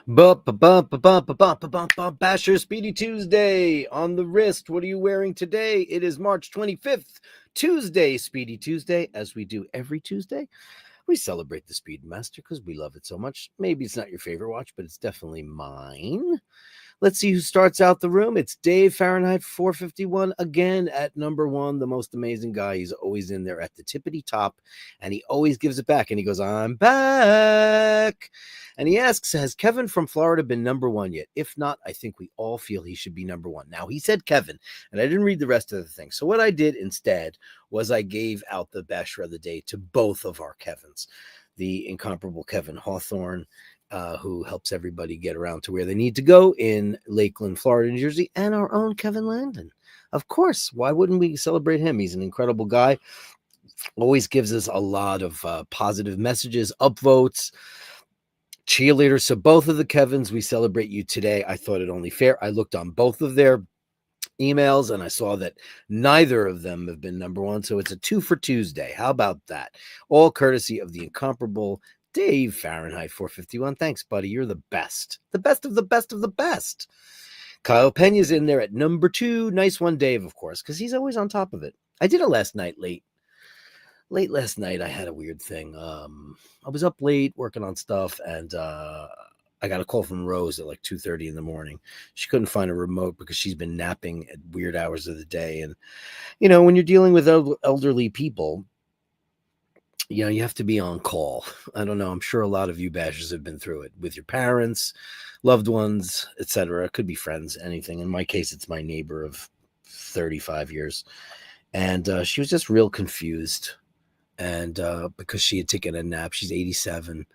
Basher Speedy Tuesday on the wrist. What are you wearing today? It is March 25th, Tuesday, Speedy Tuesday. As we do every Tuesday, we celebrate the Speedmaster because we love it so much. Maybe it's not your favorite watch, but it's definitely mine. Let's see who starts out the room. It's Dave Fahrenheit 451 again at number one, the most amazing guy. He's always in there at the tippity top, and he always gives it back. And he goes, "I'm back." And he asks, has Kevin from Florida been number one yet? If not, I think we all feel he should be number one. Now, he said Kevin, and I didn't read the rest of the thing. So what I did instead was I gave out the Basher of the Day to both of our Kevins, the incomparable Kevin Hawthorne, who helps everybody get around to where they need to go in Lakeland, Florida, New Jersey, and our own Kevin Landon. Of course, why wouldn't we celebrate him? He's an incredible guy. Always gives us a lot of positive messages, upvotes, cheerleaders. So both of the Kevins, we celebrate you today. I thought it only fair. I looked on both of their emails and I saw that neither of them have been number one. So it's a 2 for Tuesday. How about that? All courtesy of the incomparable Dave Fahrenheit 451. Thanks, buddy. You're the best. The best of the best of the best. Kyle Pena's in there at number 2. Nice one, Dave, of course, because he's always on top of it. I did it last night late. Late last night, I had a weird thing. I was up late working on stuff, and I got a call from Rose at like 2:30 in the morning. She couldn't find a remote because she's been napping at weird hours of the day. And, you know, when you're dealing with elderly people, you know, you have to be on call. I don't know. I'm sure a lot of you bashers have been through it with your parents, loved ones, etc. It could be friends, anything. In my case, it's my neighbor of 35 years. And she was just real confused. And because she had taken a nap, she's 87.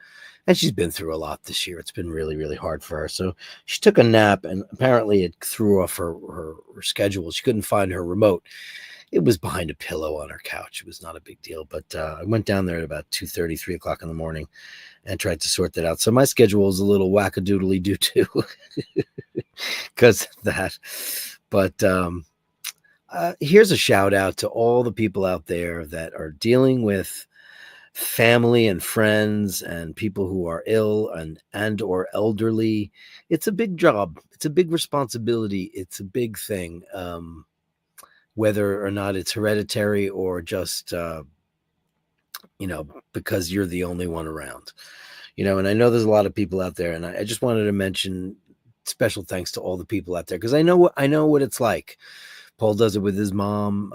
And she's been through a lot this year. It's been really, really hard for her. So she took a nap, and apparently it threw off her schedule. She couldn't find her remote. It was behind a pillow on her couch. It was not a big deal. But I went down there at about 2:30, 3 o'clock in the morning and tried to sort that out. So my schedule is a little wackadoodly due to because of that. But here's a shout out to all the people out there that are dealing with family and friends and people who are ill and or elderly. It's a big job. It's a big responsibility. It's a big thing. Whether or not it's hereditary or just, you know, because you're the only one around, you know, and I know there's a lot of people out there, and I just wanted to mention special thanks to all the people out there, because I know what it's like. Paul does it with his mom.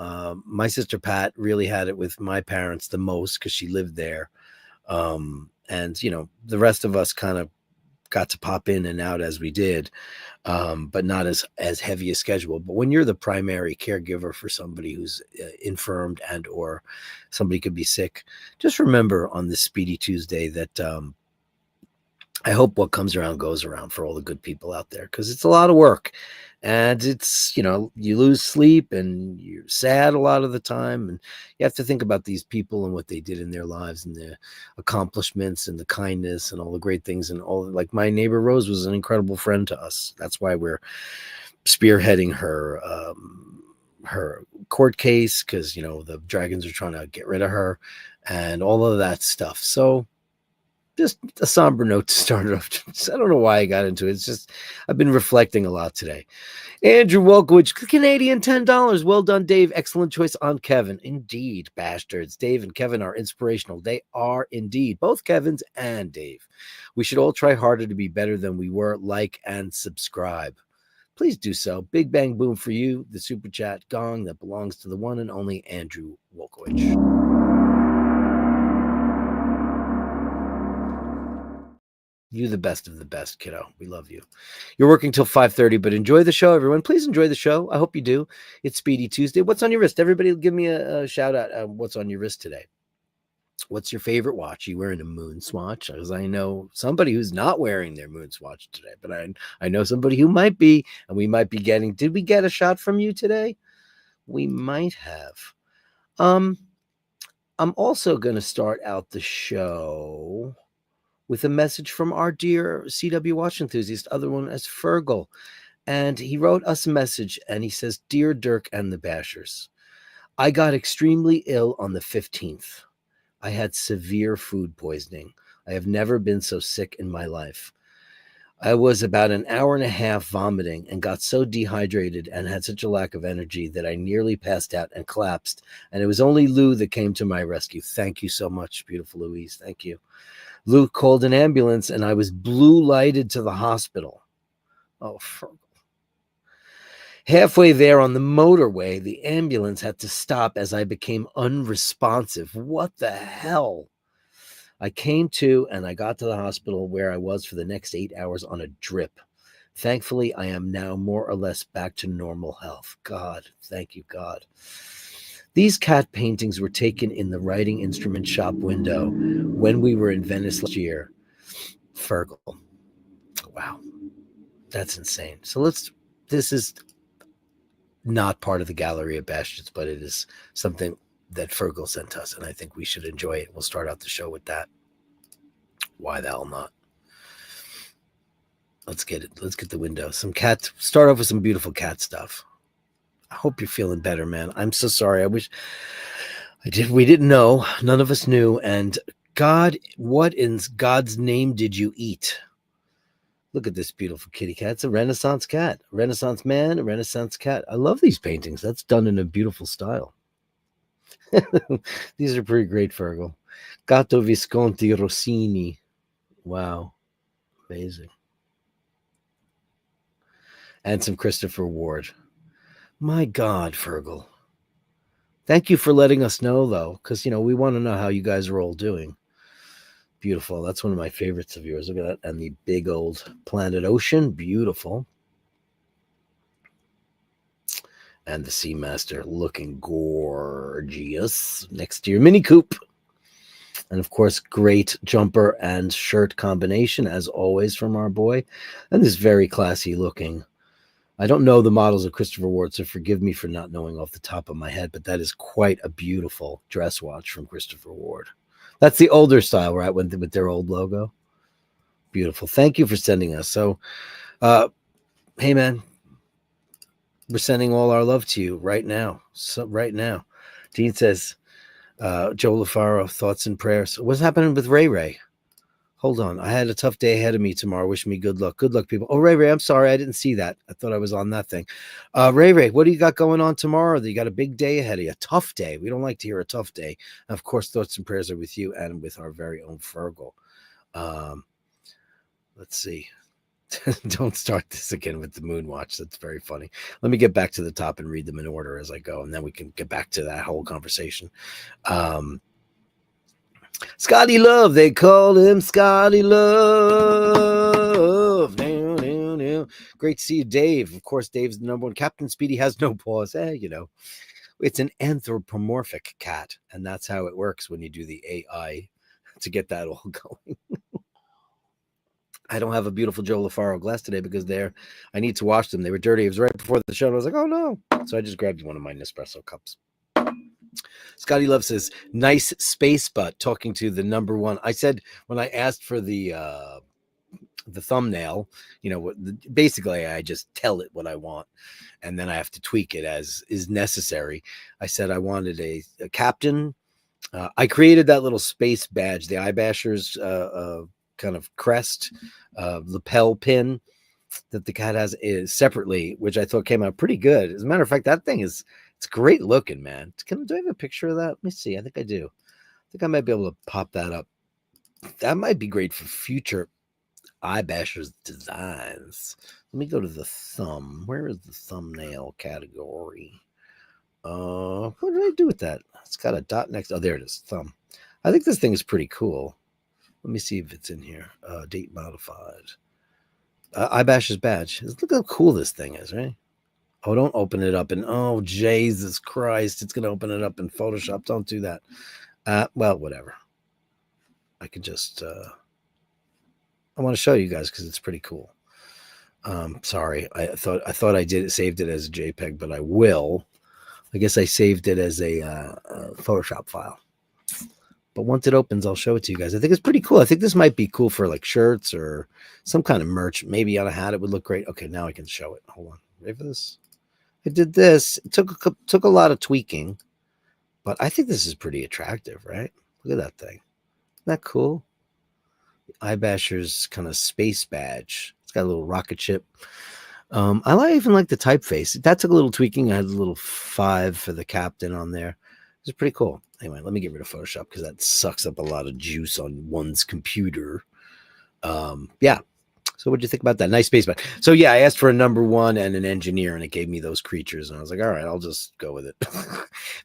My sister Pat really had it with my parents the most because she lived there. And, you know, the rest of us kind of got to pop in and out as we did, but not as heavy a schedule. But when you're the primary caregiver for somebody who's infirmed and or somebody could be sick, just remember on this Speedy Tuesday that I hope what comes around goes around for all the good people out there, because it's a lot of work. And it's, you know, you lose sleep and you're sad a lot of the time. And you have to think about these people and what they did in their lives and their accomplishments and the kindness and all the great things. And all, like my neighbor Rose was an incredible friend to us. That's why we're spearheading her court case, because, you know, the Dragons are trying to get rid of her and all of that stuff. So just a somber note to start it off. I don't know why I got into it. It's just I've been reflecting a lot today. Andrew Wolkowicz, Canadian $10. Well done, Dave. Excellent choice on Kevin. Indeed, bastards. Dave and Kevin are inspirational. They are indeed. Both Kevins and Dave. We should all try harder to be better than we were. Like and subscribe. Please do so. Big bang boom for you. The super chat gong that belongs to the one and only Andrew Wolkowicz. You the best of the best, kiddo. We love you. You're working till 5:30, but enjoy the show, everyone. Please enjoy the show. I hope you do. It's Speedy Tuesday. What's on your wrist? Everybody give me a shout out. What's on your wrist today? What's your favorite watch? Are you wearing a moon swatch? Because I know somebody who's not wearing their moon swatch today, but I know somebody who might be, and we might be getting. Did we get a shot from you today? We might have. I'm also going to start out the show with a message from our dear CW watch enthusiast, other one as Fergal. And he wrote us a message, and he says, "Dear Dirk and the Bashers, I got extremely ill on the 15th. I had severe food poisoning. I have never been so sick in my life. I was about an hour and a half vomiting and got so dehydrated and had such a lack of energy that I nearly passed out and collapsed. And it was only Lou that came to my rescue. Thank you so much, beautiful Louise. Thank you. Lou called an ambulance and I was blue lighted to the hospital. Oh, halfway there on the motorway, the ambulance had to stop as I became unresponsive. What the hell? I came to and I got to the hospital where I was for the next 8 hours on a drip. Thankfully, I am now more or less back to normal health. God, thank you, God. These cat paintings were taken in the writing instrument shop window when we were in Venice last year. Fergal. Wow, that's insane. So this is not part of the Gallery of Bastards, but it is something that Fergal sent us, and I think we should enjoy it. We'll start out the show with that. Why the hell not? Let's get it. Let's get the window. Some cat. Start off with some beautiful cat stuff. I hope you're feeling better, man. I'm so sorry. I wish we didn't know. None of us knew. And God, what in God's name did you eat? Look at this beautiful kitty cat. It's a Renaissance cat. A Renaissance man, a Renaissance cat. I love these paintings. That's done in a beautiful style. These are pretty great, Fergal. Gatto Visconti Rossini. Wow. Amazing. And some Christopher Ward. My God, Fergal. Thank you for letting us know, though, because, we want to know how you guys are all doing. Beautiful. That's one of my favorites of yours. Look at that. And the big old Planet Ocean. Beautiful. And the Seamaster looking gorgeous next to your Mini Coupe. And, of course, great jumper and shirt combination, as always, from our boy. And this very classy looking. I don't know the models of Christopher Ward, so forgive me for not knowing off the top of my head, but that is quite a beautiful dress watch from Christopher Ward. That's the older style, right, with their old logo. Beautiful. Thank you for sending us. So, hey, man, we're sending all our love to you right now. So right now. Dean says, Joe LaFaro, thoughts and prayers. What's happening with Ray Ray? Hold on. I had a tough day ahead of me tomorrow. Wish me good luck. Good luck, people. Oh, Ray Ray, I'm sorry. I didn't see that. I thought I was on that thing. Ray Ray, what do you got going on tomorrow? You got a big day ahead of you. A tough day. We don't like to hear a tough day. And of course, thoughts and prayers are with you and with our very own Fergal. Let's see. Don't start this again with the moon watch. That's very funny. Let me get back to the top and read them in order as I go, and then we can get back to that whole conversation. Scotty Love, they called him Scotty Love. Great to see you, Dave. Of course, Dave's the number one. Captain Speedy has no paws. It's an anthropomorphic cat, and that's how it works when you do the AI to get that all going. I don't have a beautiful Joe LaFaro glass today because I need to wash them. They were dirty. It was right before the show, and I was like, oh no. So I just grabbed one of my Nespresso cups. Scotty Love says, nice space butt, talking to the number one. I said when I asked for the thumbnail, basically I just tell it what I want, and then I have to tweak it as is necessary. I said I wanted a captain. I created that little space badge, the iBashers kind of crest, lapel pin that the cat has is separately, which I thought came out pretty good. As a matter of fact, that thing it's great looking, man. Do I have a picture of that? Let me see. I think I do. I think I might be able to pop that up. That might be great for future iBashers designs. Let me go to the thumb. Where is the thumbnail category? What did I do with that? It's got a dot next. Oh, there it is. Thumb. I think this thing is pretty cool. Let me see if it's in here. Date modified. iBashers badge. Look how cool this thing is, right? Oh, don't open it up. And oh, Jesus Christ. It's going to open it up in Photoshop. Don't do that. Well, whatever. I could just... I want to show you guys because it's pretty cool. Sorry. I thought I saved it as a JPEG, but I will. I guess I saved it as a Photoshop file. But once it opens, I'll show it to you guys. I think it's pretty cool. I think this might be cool for like shirts or some kind of merch. Maybe on a hat, it would look great. Okay, now I can show it. Hold on. Ready for this? I did this. It took a lot of tweaking, but I think this is pretty attractive, right? Look at that thing. Isn't that cool? iBashers kind of space badge. It's got a little rocket ship. I even like the typeface. That took a little tweaking. I had a little 5 for the captain on there. It's pretty cool. Anyway, let me get rid of Photoshop because that sucks up a lot of juice on one's computer. Yeah. So what do you think about that? Nice space badge. So yeah, I asked for a number 1 and an engineer, and it gave me those creatures, and I was like, all right, I'll just go with it.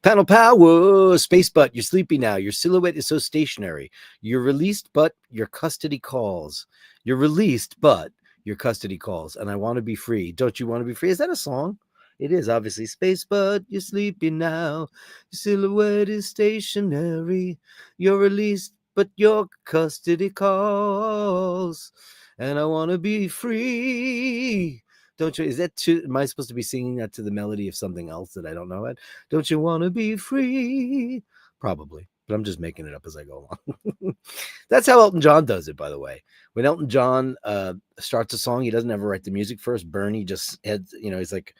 Panel power, space butt. You're sleepy now. Your silhouette is so stationary. You're released, but your custody calls. You're released, but your custody calls, and I want to be free. Don't you want to be free? Is that a song? It is, obviously. Space butt, you're sleepy now. Your silhouette is stationary. You're released, but your custody calls. And I want to be free. Don't you? Is that too? Am I supposed to be singing that to the melody of something else that I don't know it? Don't you want to be free? Probably, but I'm just making it up as I go along. That's how Elton John does it, by the way. When Elton John starts a song, he doesn't ever write the music first. Bernie just heads, he's like,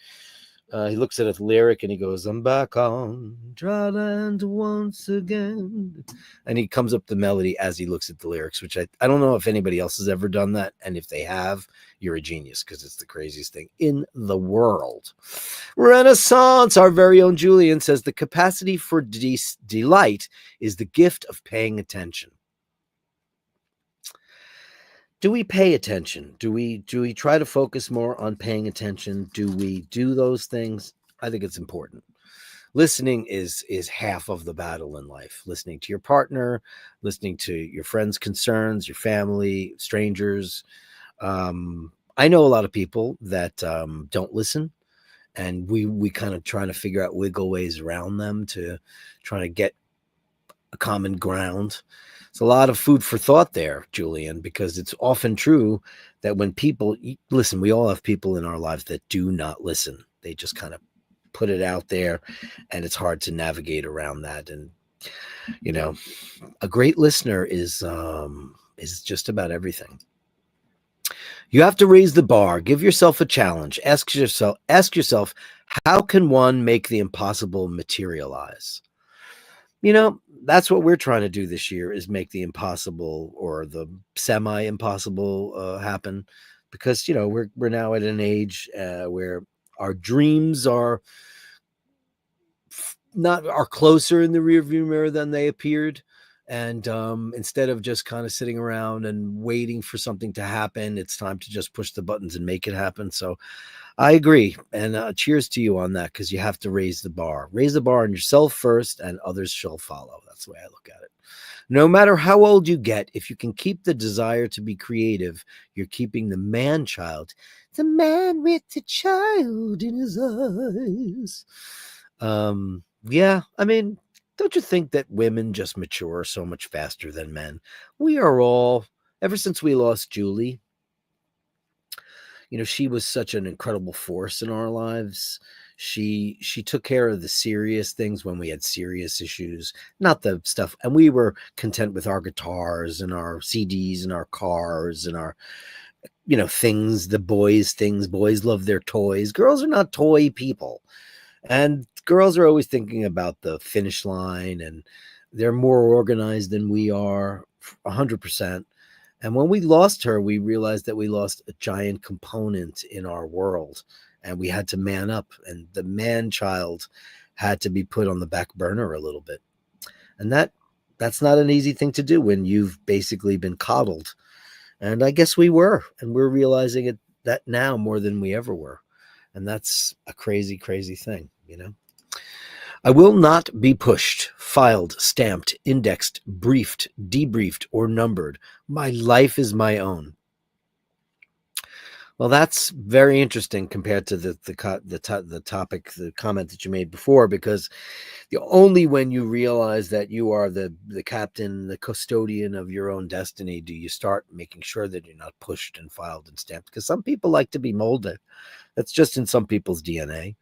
he looks at a lyric and he goes, I'm back on dry land once again. And he comes up the melody as he looks at the lyrics, which I don't know if anybody else has ever done that. And if they have, you're a genius because it's the craziest thing in the world. Renaissance, our very own Julian says the capacity for delight is the gift of paying attention. Do we pay attention? Do we try to focus more on paying attention? Do we do those things? I think it's important. Listening is half of the battle in life. Listening to your partner, listening to your friends' concerns, your family, strangers. I know a lot of people that don't listen, and we kind of trying to figure out wiggle ways around them to try to get a common ground. It's a lot of food for thought there, Julian, because it's often true that when people listen, we all have people in our lives that do not listen. They just kind of put it out there, and it's hard to navigate around that. And a great listener is just about everything. You have to raise the bar. Give yourself a challenge. Ask yourself, how can one make the impossible materialize? That's what we're trying to do this year, is make the impossible or the semi-impossible happen, because we're now at an age where our dreams are closer in the rearview mirror than they appeared, and instead of just kind of sitting around and waiting for something to happen, it's time to just push the buttons and make it happen. So I agree. And cheers to you on that, because you have to raise the bar. Raise the bar on yourself first, and others shall follow. That's the way I look at it. No matter how old you get, if you can keep the desire to be creative, you're keeping the man-child, the man with the child in his eyes. Yeah, I mean, don't you think that women just mature so much faster than men? We are all, ever since we lost Julie, she was such an incredible force in our lives. She took care of the serious things when we had serious issues, not the stuff. And we were content with our guitars and our CDs and our cars and our, things, the boys things. Boys love their toys. Girls are not toy people. And girls are always thinking about the finish line, and they're more organized than we are, 100%. And when we lost her, we realized that we lost a giant component in our world, and we had to man up, and the man-child had to be put on the back burner a little bit. And that's not an easy thing to do when you've basically been coddled. And I guess we were, and we're realizing that now more than we ever were. And that's a crazy, crazy thing, I will not be pushed, filed, stamped, indexed, briefed, debriefed, or numbered. My life is my own. Well, that's very interesting compared to the topic, the comment that you made before, because only when you realize that you are the captain, the custodian of your own destiny, do you start making sure that you're not pushed and filed and stamped. Because some people like to be molded. That's just in some people's DNA.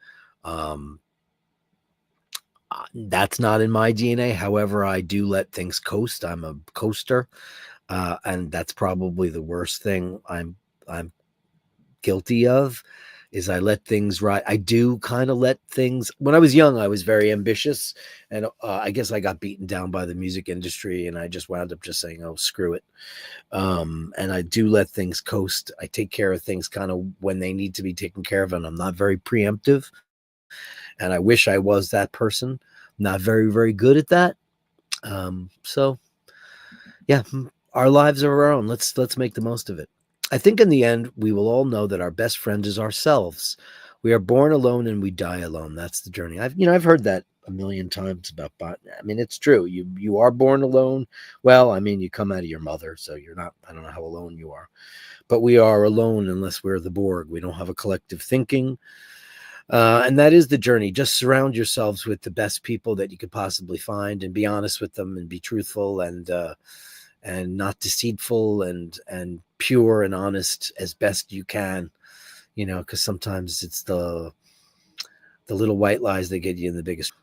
That's not in my DNA. However, I do let things coast. I'm a coaster, and that's probably the worst thing I'm guilty of, is I let things ride. I do kind of let things. When I was young, I was very ambitious, and I guess I got beaten down by the music industry, and I just wound up just saying, "Oh, screw it." And I do let things coast. I take care of things kind of when they need to be taken care of, and I'm not very preemptive. And I wish I was that person. Not very, very good at that. So yeah, our lives are our own. Let's make the most of it. I think in the end, we will all know that our best friend is ourselves. We are born alone and we die alone. That's the journey. I've heard that a million times about bot. I mean, it's true. You are born alone. Well, I mean, you come out of your mother, so you're not. I don't know how alone you are, but we are alone unless we're the Borg. We don't have a collective thinking. And that is the journey. Just surround yourselves with the best people that you could possibly find, and be honest with them, and be truthful, and not deceitful, and pure and honest as best you can. Because sometimes it's the little white lies that get you in the biggest.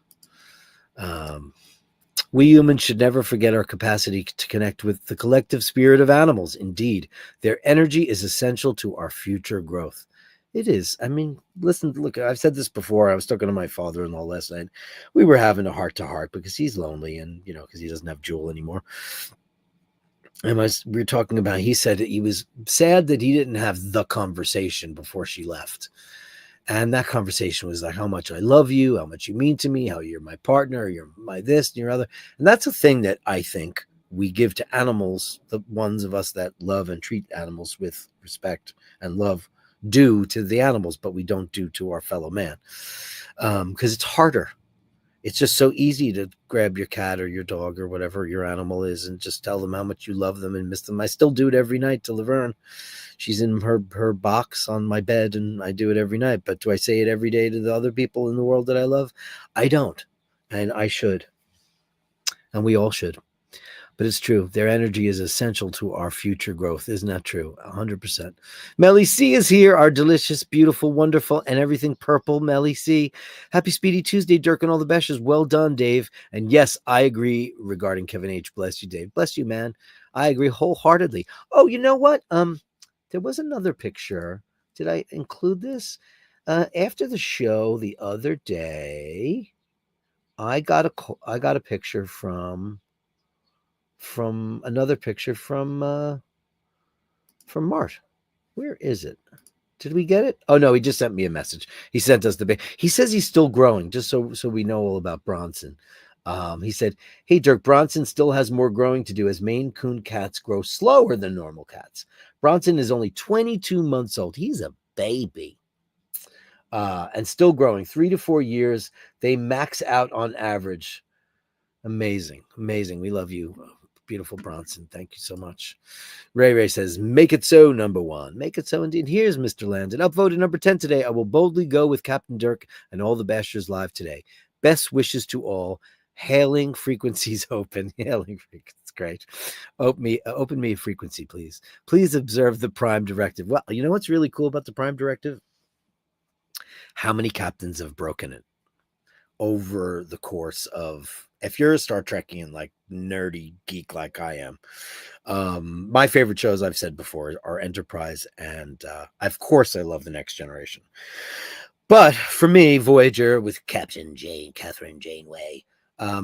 We humans should never forget our capacity to connect with the collective spirit of animals. Indeed, their energy is essential to our future growth. It is. I mean, listen, look, I've said this before. I was talking to my father-in-law last night. We were having a heart-to-heart because he's lonely, and, because he doesn't have Jewel anymore. And we were talking about, he said he was sad that he didn't have the conversation before she left. And that conversation was like, how much I love you, how much you mean to me, how you're my partner, you're my this and your other. And that's a thing that I think we give to animals, the ones of us that love and treat animals with respect and love, do to the animals, but we don't do to our fellow man. Because it's harder. It's just so easy to grab your cat or your dog or whatever your animal is and just tell them how much you love them and miss them. I still do it every night to Laverne. She's in her box on my bed, and I do it every night. But do I say it every day to the other people in the world that I love? I don't. And I should. And we all should. But it's true. Their energy is essential to our future growth. Isn't that true? 100%. Melly C is here. Our delicious, beautiful, wonderful, and everything purple Melly C. Happy Speedy Tuesday, Dirk and all the Bashers. Well done, Dave. And yes, I agree regarding Kevin H. Bless you, Dave. Bless you, man. I agree wholeheartedly. Oh, you know what? There was another picture. Did I include this? After the show the other day, I got a picture from another picture from Mart. Where is it? Did we get it? Oh no, he just sent me a message. He sent us the. He says he's still growing, just so we know all about Bronson. He said, "Hey Dirk, Bronson still has more growing to do as Maine Coon cats grow slower than normal cats. Bronson is only 22 months old. He's a baby." And still growing. 3 to 4 years. They max out on average. Amazing. We love you, beautiful Bronson. Thank you so much. Ray says, make it so, number 1. Make it so indeed. Here's Mr. Landon. Upvoted number 10 today. I will boldly go with Captain Dirk and all the Bashers live today. Best wishes to all. Hailing frequencies open. Hailing frequencies. Great. Open me a frequency, please. Please observe the Prime Directive. Well, you know what's really cool about the Prime Directive? How many captains have broken it over the course of, if you're a Star Trekian, like nerdy geek like I am, my favorite shows, I've said before, are Enterprise, and of course I love The Next Generation. But for me, Voyager with Catherine Janeway,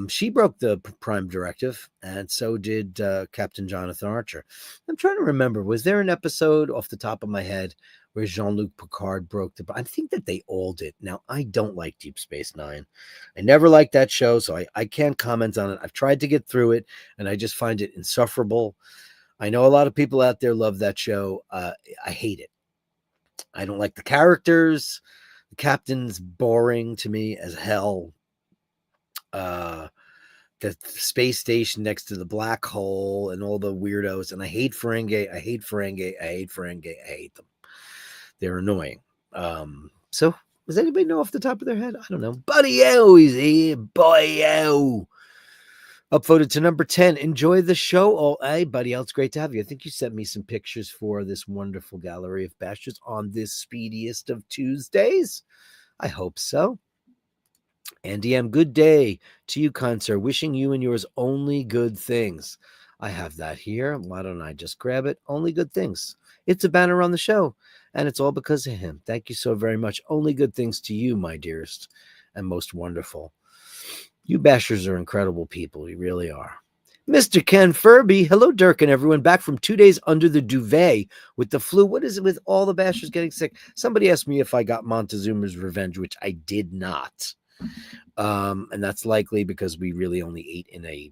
she broke the Prime Directive, and so did Captain Jonathan Archer. I'm trying to remember, was there an episode off the top of my head where Jean-Luc Picard broke the... I think that they all did. Now, I don't like Deep Space Nine. I never liked that show, so I can't comment on it. I've tried to get through it, and I just find it insufferable. I know a lot of people out there love that show. I hate it. I don't like the characters. The captain's boring to me as hell. The space station next to the black hole and all the weirdos. And I hate Ferengi. I hate them. They're annoying. So does anybody know off the top of their head? I don't know. Buddy O is here. Boy O. Upvoted to number 10. Enjoy the show. Oh, hey, buddy. It's great to have you. I think you sent me some pictures for this wonderful Gallery of Bashtards on this speediest of Tuesdays. I hope so. Andy M., good day to you, kind sir. Wishing you and yours only good things. I have that here. Why don't I just grab it? Only good things. It's a banner on the show. And it's all because of him. Thank you so very much. Only good things to you, my dearest and most wonderful. You bashers are incredible people. You really are. Mr. Ken Furby. Hello, Dirk and everyone. Back from 2 days under the duvet with the flu. What is it with all the bashers getting sick? Somebody asked me if I got Montezuma's revenge, which I did not. And that's likely because we really only ate in a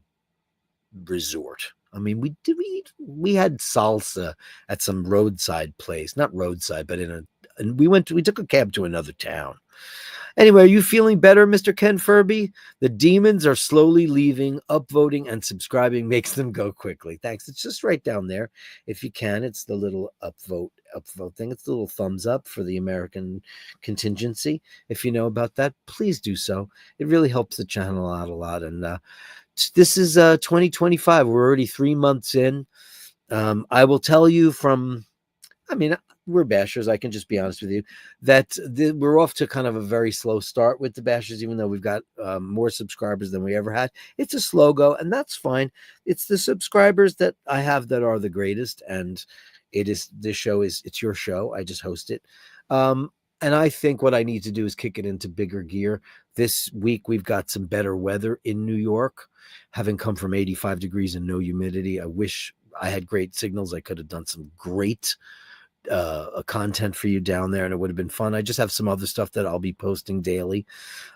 resort. I mean, we had salsa at some roadside place, not roadside, but and we took a cab to another town. Anyway, are you feeling better, Mr. Ken Furby? The demons are slowly leaving. Upvoting and subscribing makes them go quickly. Thanks. It's just right down there. If you can, it's the little upvote thing. It's the little thumbs up for the American contingency. If you know about that, please do so. It really helps the channel out a lot. And this is 2025. We're already 3 months in. I will tell you we're bashers. I can just be honest with you that we're off to kind of a very slow start with the bashers, even though we've got more subscribers than we ever had. It's a slow go, and that's fine. It's the subscribers that I have that are the greatest, and it's your show. I just host it. And I think what I need to do is kick it into bigger gear. This week, we've got some better weather in New York, having come from 85 degrees and no humidity. I wish I had great signals. I could have done some great content for you down there, and it would have been fun. I just have some other stuff that I'll be posting daily.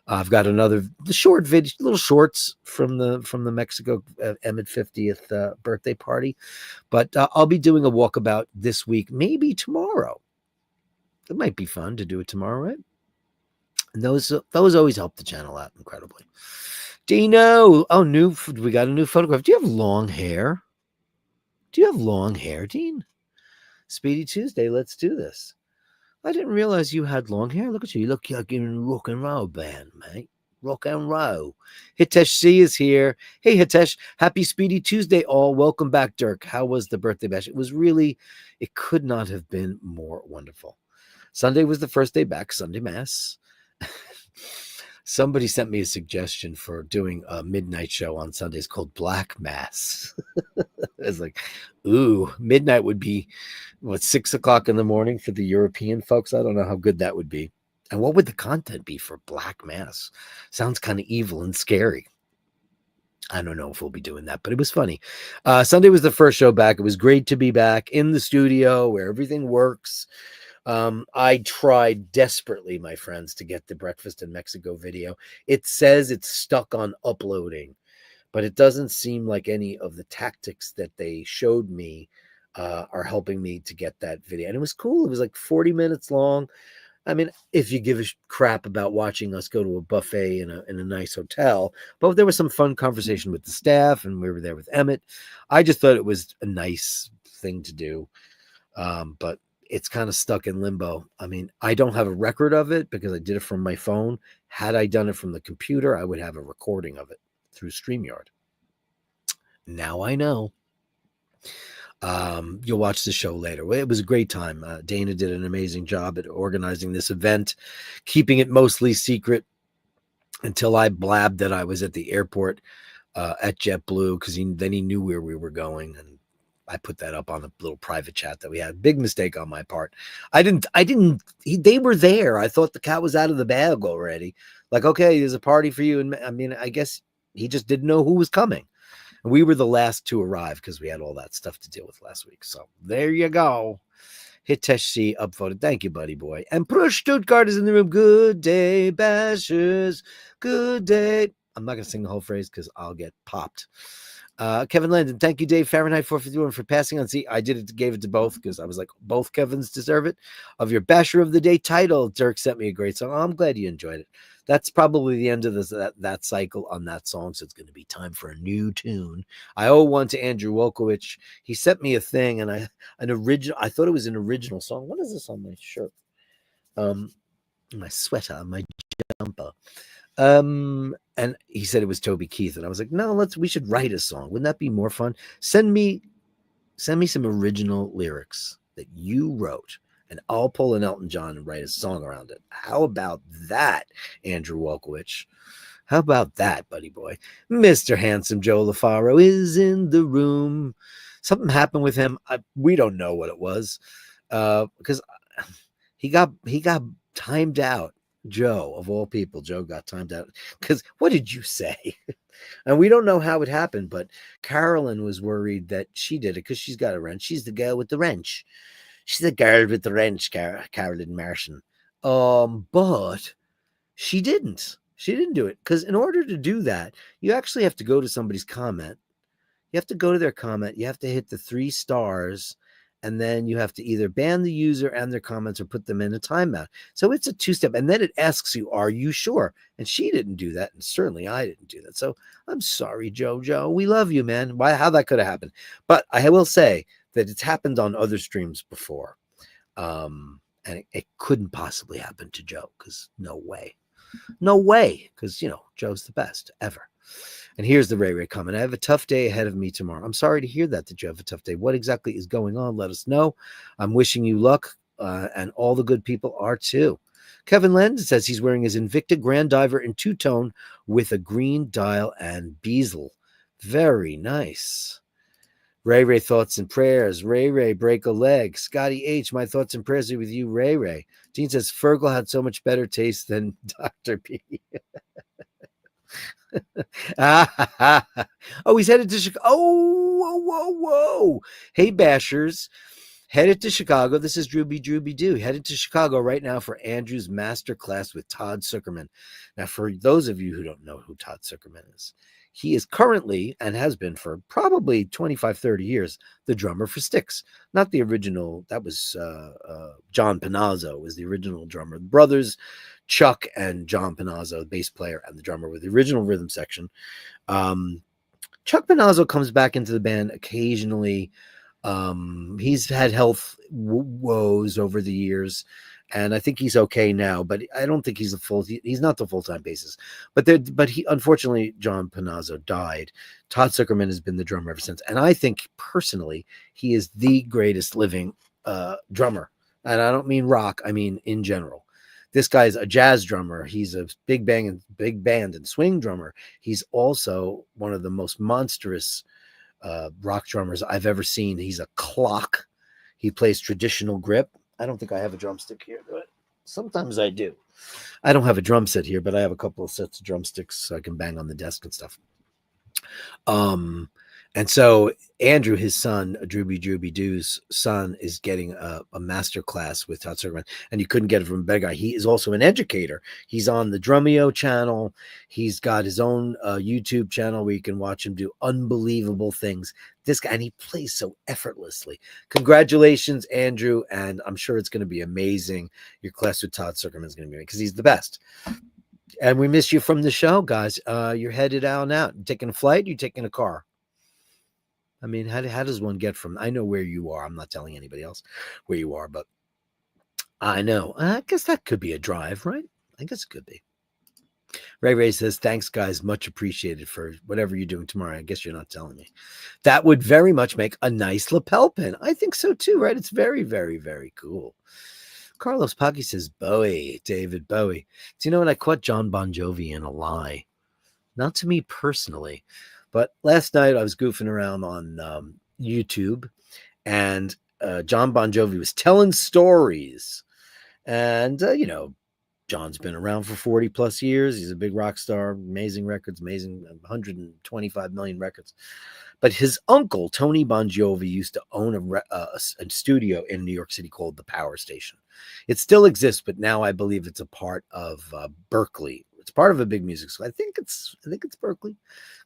I've got the short video, little shorts from the Mexico Emmett 50th birthday party, but I'll be doing a walkabout this week, maybe tomorrow. It might be fun to do it tomorrow, right? And those always help the channel out incredibly. Dino, we got a new photograph. Do you have long hair? Dean? Speedy Tuesday, let's do this. I didn't realize you had long hair. Look at you. You look like you're in a rock and roll band, mate. Rock and roll. Hitesh C is here. Hey, Hitesh. Happy Speedy Tuesday, all. Welcome back, Dirk. How was the birthday bash? It could not have been more wonderful. Sunday was the first day back, Sunday Mass. Somebody sent me a suggestion for doing a midnight show on Sundays called Black Mass. It's like, ooh, midnight would be, 6 o'clock in the morning for the European folks? I don't know how good that would be. And what would the content be for Black Mass? Sounds kind of evil and scary. I don't know if we'll be doing that, but it was funny. Sunday was the first show back. It was great to be back in the studio where everything works. I tried desperately, my friends, to get the Breakfast in Mexico video. It says it's stuck on uploading, but it doesn't seem like any of the tactics that they showed me are helping me to get that video. And it was cool. It was like 40 minutes long. I mean, if you give a crap about watching us go to a buffet in a nice hotel, but there was some fun conversation with the staff, and we were there with Emmett. I just thought it was a nice thing to do. But it's kind of stuck in limbo. I mean, I don't have a record of it because I did it from my phone. Had I done it from the computer, I would have a recording of it through StreamYard. Now I know. You'll watch the show later. It was a great time. Dana did an amazing job at organizing this event, keeping it mostly secret until I blabbed that I was at the airport at JetBlue, because then he knew where we were going, and I put that up on a little private chat that we had. Big mistake on my part. They were there. I thought the cat was out of the bag already. Like, okay, there's a party for you. And I mean, I guess he just didn't know who was coming. And we were the last to arrive because we had all that stuff to deal with last week. So there you go. Hitesh C upvoted. Thank you, buddy boy. And Prush Stuttgart is in the room. Good day, bashers. Good day. I'm not going to sing the whole phrase because I'll get popped. Kevin Landon, thank you, Dave Fahrenheit 451 for passing on. See, I gave it to both because I was like, both Kevins deserve it. Of your Basher of the Day title, Dirk sent me a great song. Oh, I'm glad you enjoyed it. That's probably the end of that cycle on that song, so it's going to be time for a new tune. I owe one to Andrew Wolkowicz. He sent me a thing, and I thought it was an original song. What is this on my shirt? My sweater, my jumper. And he said it was Toby Keith, and I was like, no, we should write a song. Wouldn't that be more fun? Send me some original lyrics that you wrote, and I'll pull an Elton John and write a song around it. How about that, Andrew Wolkowicz? How about that, buddy boy? Mr. Handsome Joe LaFaro is in the room. Something happened with him. We don't know what it was, because he got timed out. Joe, of all people, Joe got timed out because what did you say? And we don't know how it happened, but Carolyn was worried that she did it because she's got a wrench. She's the girl with the wrench. She's the girl with the wrench, Carolyn Martian. But she didn't. She didn't do it because in order to do that, you actually have to go to somebody's comment. You have to go to their comment. You have to hit the 3 stars, and then you have to either ban the user and their comments or put them in a timeout. So it's a 2-step, and then it asks you, "Are you sure?" And she didn't do that, and certainly I didn't do that. So I'm sorry, Jojo. We love you, man. Why? How that could have happened? But I will say that it's happened on other streams before, and it couldn't possibly happen to Joe because no way. No way, because, Joe's the best ever. And here's the Ray Ray comment. I have a tough day ahead of me tomorrow. I'm sorry to hear that you have a tough day. What exactly is going on? Let us know. I'm wishing you luck, and all the good people are too. Kevin Len says he's wearing his Invicta Grand Diver in 2-tone with a green dial and bezel. Very nice. Ray Ray thoughts and prayers. Ray Ray break a leg. Scotty H, my thoughts and prayers are with you, Ray Ray. Dean says Fergal had so much better taste than Dr. P. Oh, he's headed to Chicago. Oh, whoa. Hey, Bashers. Headed to Chicago. This is Drooby Doo. Headed to Chicago right now for Andrew's master class with Todd Zuckerman. Now, for those of you who don't know who Todd Zuckerman is, he is currently and has been for probably 25, 30 years, the drummer for Styx. Not the original. That was John Panazzo was the original drummer. The brothers, Chuck and John Panazzo, the bass player and the drummer with the original rhythm section. Chuck Panazzo comes back into the band occasionally. He's had health woes over the years, and I think he's okay now, but I don't think he's not the full-time bassist. But he, unfortunately, John Panazzo died. Todd Zuckerman has been the drummer ever since, and I think personally he is the greatest living drummer. And I don't mean rock, I mean in general. This guy's a jazz drummer. He's a big band and swing drummer. He's also one of the most monstrous rock drummers I've ever seen. He's a clock. He plays traditional grip. I don't think I have a drumstick here, but sometimes I do. I don't have a drum set here, but I have a couple of sets of drumsticks so I can bang on the desk and stuff. And so Andrew, his son, Drooby Doo's son, is getting a master class with Todd Zuckerman, and you couldn't get it from a better guy. He is also an educator. He's on the Drumeo channel. He's got his own YouTube channel where you can watch him do unbelievable things. This guy, and he plays so effortlessly. Congratulations, Andrew, and I'm sure it's going to be amazing. Your class with Todd Zuckerman is going to be amazing because he's the best. And we miss you from the show, guys. You're headed out now. You taking a flight? You taking a car? I mean, how does one get from? I know where you are. I'm not telling anybody else where you are, but I know. I guess that could be a drive, right? I guess it could be. Ray Ray says, thanks, guys. Much appreciated for whatever you're doing tomorrow. I guess you're not telling me. That would very much make a nice lapel pin. I think so too, right? It's very, very, very cool. Carlos Paki says, Bowie, David Bowie. Do you know what? I caught John Bon Jovi in a lie. Not to me personally, but last night I was goofing around on YouTube, and John Bon Jovi was telling stories. And, John's been around for 40 plus years. He's a big rock star, amazing records, 125 million records. But his uncle, Tony Bon Jovi, used to own a studio in New York City called the Power Station. It still exists, but now I believe it's a part of Berkeley. It's part of a big music school. I think it's Berkeley.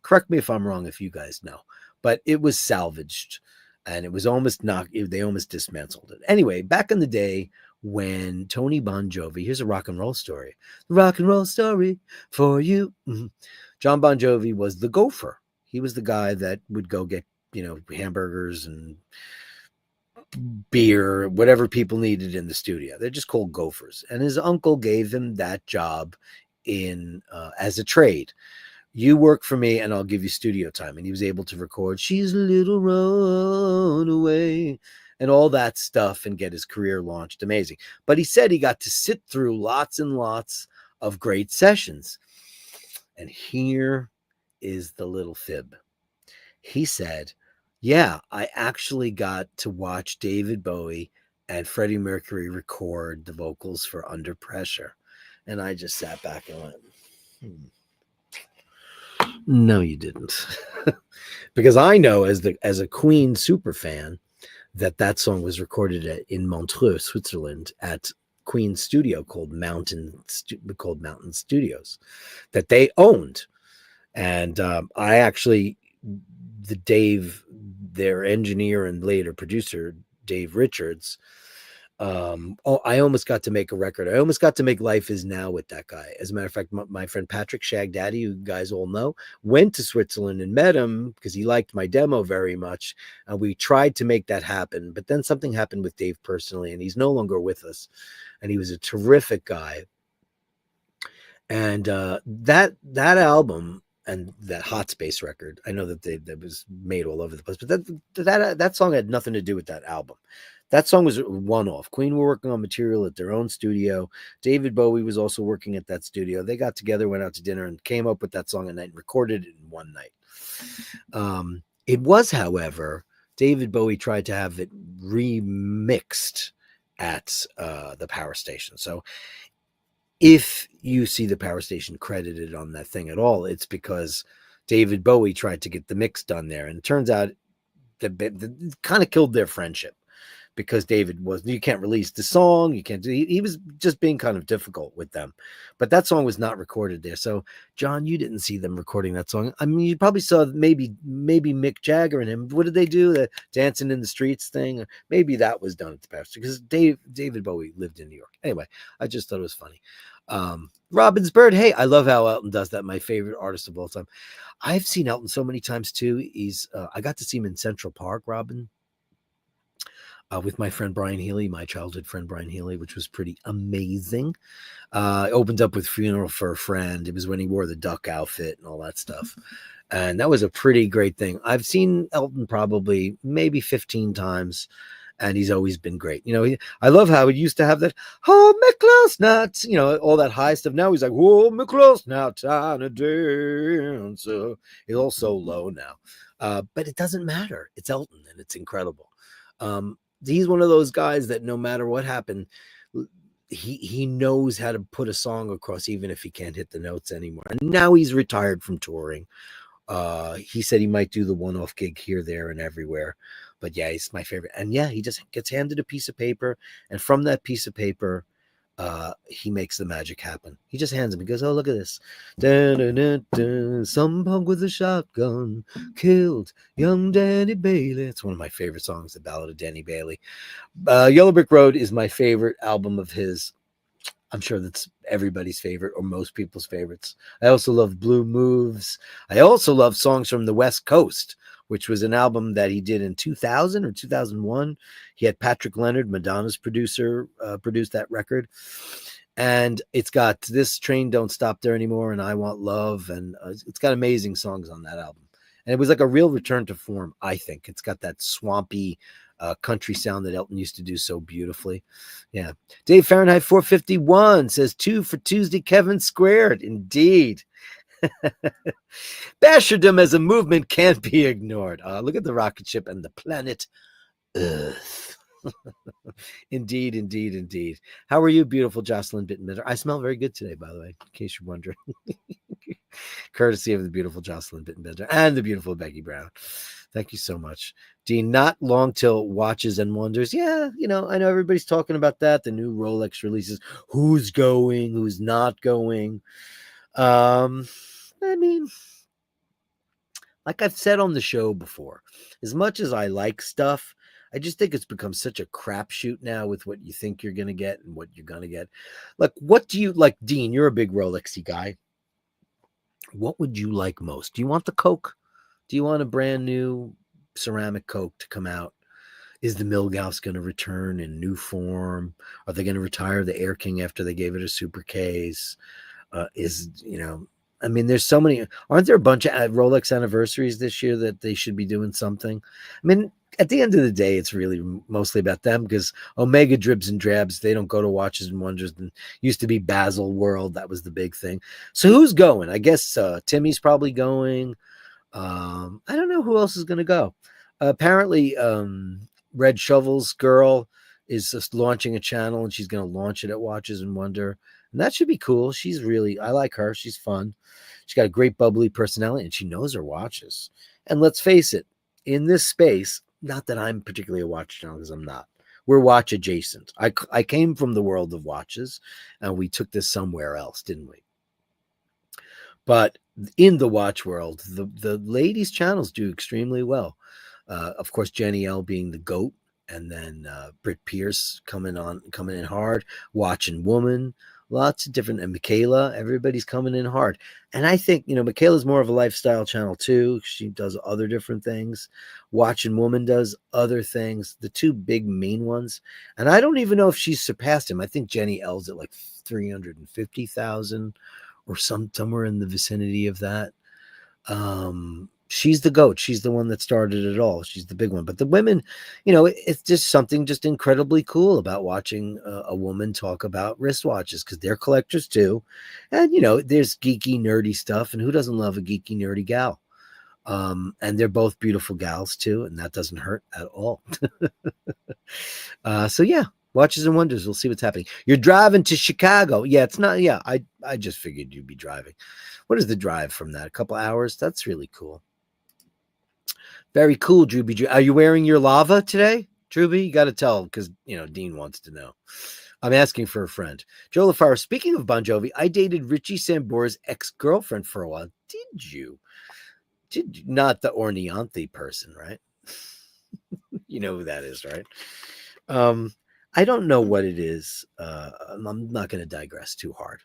Correct me if I'm wrong, if you guys know. But it was salvaged, and it was almost they almost dismantled it. Anyway, back in the day when Tony Bon Jovi, here's a rock and roll story. Rock and roll story for you. Mm-hmm. John Bon Jovi was the gopher. He was the guy that would go get, hamburgers and beer, whatever people needed in the studio. They're just called gophers. And his uncle gave him that job as a trade. You work for me and I'll give you studio time. And he was able to record She's a Little Runaway and all that stuff and get his career launched. Amazing. But he said he got to sit through lots and lots of great sessions. And here is the little fib. He said, yeah, I actually got to watch David Bowie and Freddie Mercury record the vocals for Under Pressure. And I just sat back and went, no, you didn't. Because I know as a Queen super fan that song was recorded in Montreux, Switzerland, at Queen's studio called Mountain Studios that they owned. And I actually, their engineer and later producer, Dave Richards, I almost got to make a record. I almost got to make Life Is Now with that guy. As a matter of fact, my friend Patrick Shagdaddy, who you guys all know, went to Switzerland and met him because he liked my demo very much. And we tried to make that happen. But then something happened with Dave personally, and he's no longer with us. And he was a terrific guy. And that album and that Hot Space record, I know that was made all over the place, but that song had nothing to do with that album. That song was one-off. Queen were working on material at their own studio. David Bowie was also working at that studio. They got together, went out to dinner, and came up with that song and then recorded it in one night. It was, however, David Bowie tried to have it remixed at the Power Station. So if you see the Power Station credited on that thing at all, it's because David Bowie tried to get the mix done there. And it turns out that kind of killed their friendship, because you can't release the song. You can't do, he was just being kind of difficult with them, but that song was not recorded there. So John, you didn't see them recording that song. I mean, you probably saw maybe Mick Jagger and him. What did they do? The Dancing in the Streets thing? Maybe that was done at the Pastor, because David Bowie lived in New York. Anyway, I just thought it was funny. Robin's Bird. Hey, I love how Elton does that. My favorite artist of all time. I've seen Elton so many times too. I got to see him in Central Park, Robin, with my friend Brian Healy, my childhood friend Brian Healy, which was pretty amazing. It opened up with Funeral for a Friend. It was when he wore the duck outfit and all that stuff. And that was a pretty great thing. I've seen Elton probably maybe 15 times, and he's always been great. You know, I love how he used to have that, hold me close now, you know, all that high stuff. Now he's like, hold me close now, time to dance. He's all so low now. But it doesn't matter. It's Elton, and it's incredible. He's one of those guys that no matter what happened, he knows how to put a song across, even if he can't hit the notes anymore. And now he's retired from touring. He said he might do the one-off gig here, there, and everywhere. But yeah, he's my favorite. And yeah, he just gets handed a piece of paper, and from that piece of paper, he makes the magic happen. He just hands him. He goes, "Oh, look at this! Dun, dun, dun, dun. Some punk with a shotgun killed young Danny Bailey." It's one of my favorite songs, the Ballad of Danny Bailey. Yellow Brick Road is my favorite album of his. I'm sure that's everybody's favorite, or most people's favorites. I also love Blue Moves. I also love Songs from the West Coast, which was an album that he did in 2000 or 2001. He had Patrick Leonard, Madonna's producer, produce that record. And it's got This Train Don't Stop There Anymore and I Want Love. And it's got amazing songs on that album. And it was like a real return to form, I think. It's got that swampy country sound that Elton used to do so beautifully. Yeah. Dave Fahrenheit 451 says 2 for Tuesday, Kevin squared. Indeed. Bashardom as a movement can't be ignored. Look at the rocket ship and the planet Earth. Indeed, indeed, indeed. How are you, beautiful Jocelyn Bittenbender? I smell very good today, by the way, in case you're wondering. Courtesy of the beautiful Jocelyn Bittenbender and the beautiful Becky Brown. Thank you so much. Dean, not long till Watches and Wonders. Yeah, you know, I know everybody's talking about that. The new Rolex releases. Who's going? Who's not going? I mean, like I've said on the show before, as much as I like stuff, I just think it's become such a crapshoot now with what you think you're going to get and what you're going to get. Like, what do you like, Dean? You're a big Rolexy guy. What would you like most? Do you want the Coke? Do you want a brand new ceramic Coke to come out? Is the Milgauss going to return in new form? Are they going to retire the Air King after they gave it a super case? I mean, there's so many. Aren't there a bunch of Rolex anniversaries this year that they should be doing something? I mean, at the end of the day, it's really mostly about them, because Omega Dribs and Drabs, they don't go to Watches and Wonders. And used to be Basil World. That was the big thing. So who's going? I guess Timmy's probably going. I don't know who else is going to go. Apparently, Red Shovel's girl is just launching a channel, and she's going to launch it at Watches and Wonder. And that should be cool. I like her. She's fun. She's got a great bubbly personality, and she knows her watches. And let's face it, in this space, not that I'm particularly a watch channel, because I'm not. We're watch adjacent. I came from the world of watches, and we took this somewhere else, didn't we? But in the watch world, the ladies' channels do extremely well. Of course, Jenny L being the GOAT, and then Britt Pierce coming in hard. Watching Woman, lots of different, and Michaela, everybody's coming in hard. And I think, Michaela's more of a lifestyle channel too. She does other different things. Watching Woman does other things. The two big main ones, and I don't even know if she's surpassed him. I think Jenny L's at like 350,000 or somewhere in the vicinity of that. She's the GOAT. She's the one that started it all. She's the big one. But the women, it's just something just incredibly cool about watching a woman talk about wristwatches, because they're collectors too. And, there's geeky, nerdy stuff. And who doesn't love a geeky, nerdy gal? And they're both beautiful gals too. And that doesn't hurt at all. So yeah, Watches and Wonders. We'll see what's happening. You're driving to Chicago. Yeah, it's not. Yeah, I just figured you'd be driving. What is the drive from that? A couple hours? That's really cool. Very cool, Drewby. Are you wearing your lava today, Drewby? You got to tell, because, Dean wants to know. I'm asking for a friend. Joe LaFaro, speaking of Bon Jovi, I dated Richie Sambora's ex-girlfriend for a while. Did you? Not the Ornianthi person, right? You know who that is, right? I don't know what it is. I'm not going to digress too hard.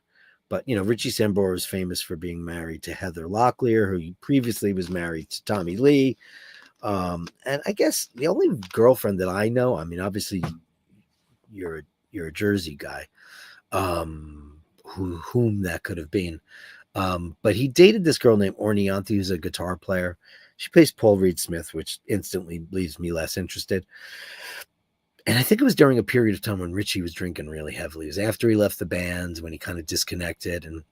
But, Richie Sambora is famous for being married to Heather Locklear, who previously was married to Tommy Lee. And I guess the only girlfriend that I know, I mean, obviously you're a Jersey guy, whom that could have been. But he dated this girl named Ornianthi, who's a guitar player. She plays Paul Reed Smith, which instantly leaves me less interested. And I think it was during a period of time when Richie was drinking really heavily. It was after he left the band, when he kind of disconnected. And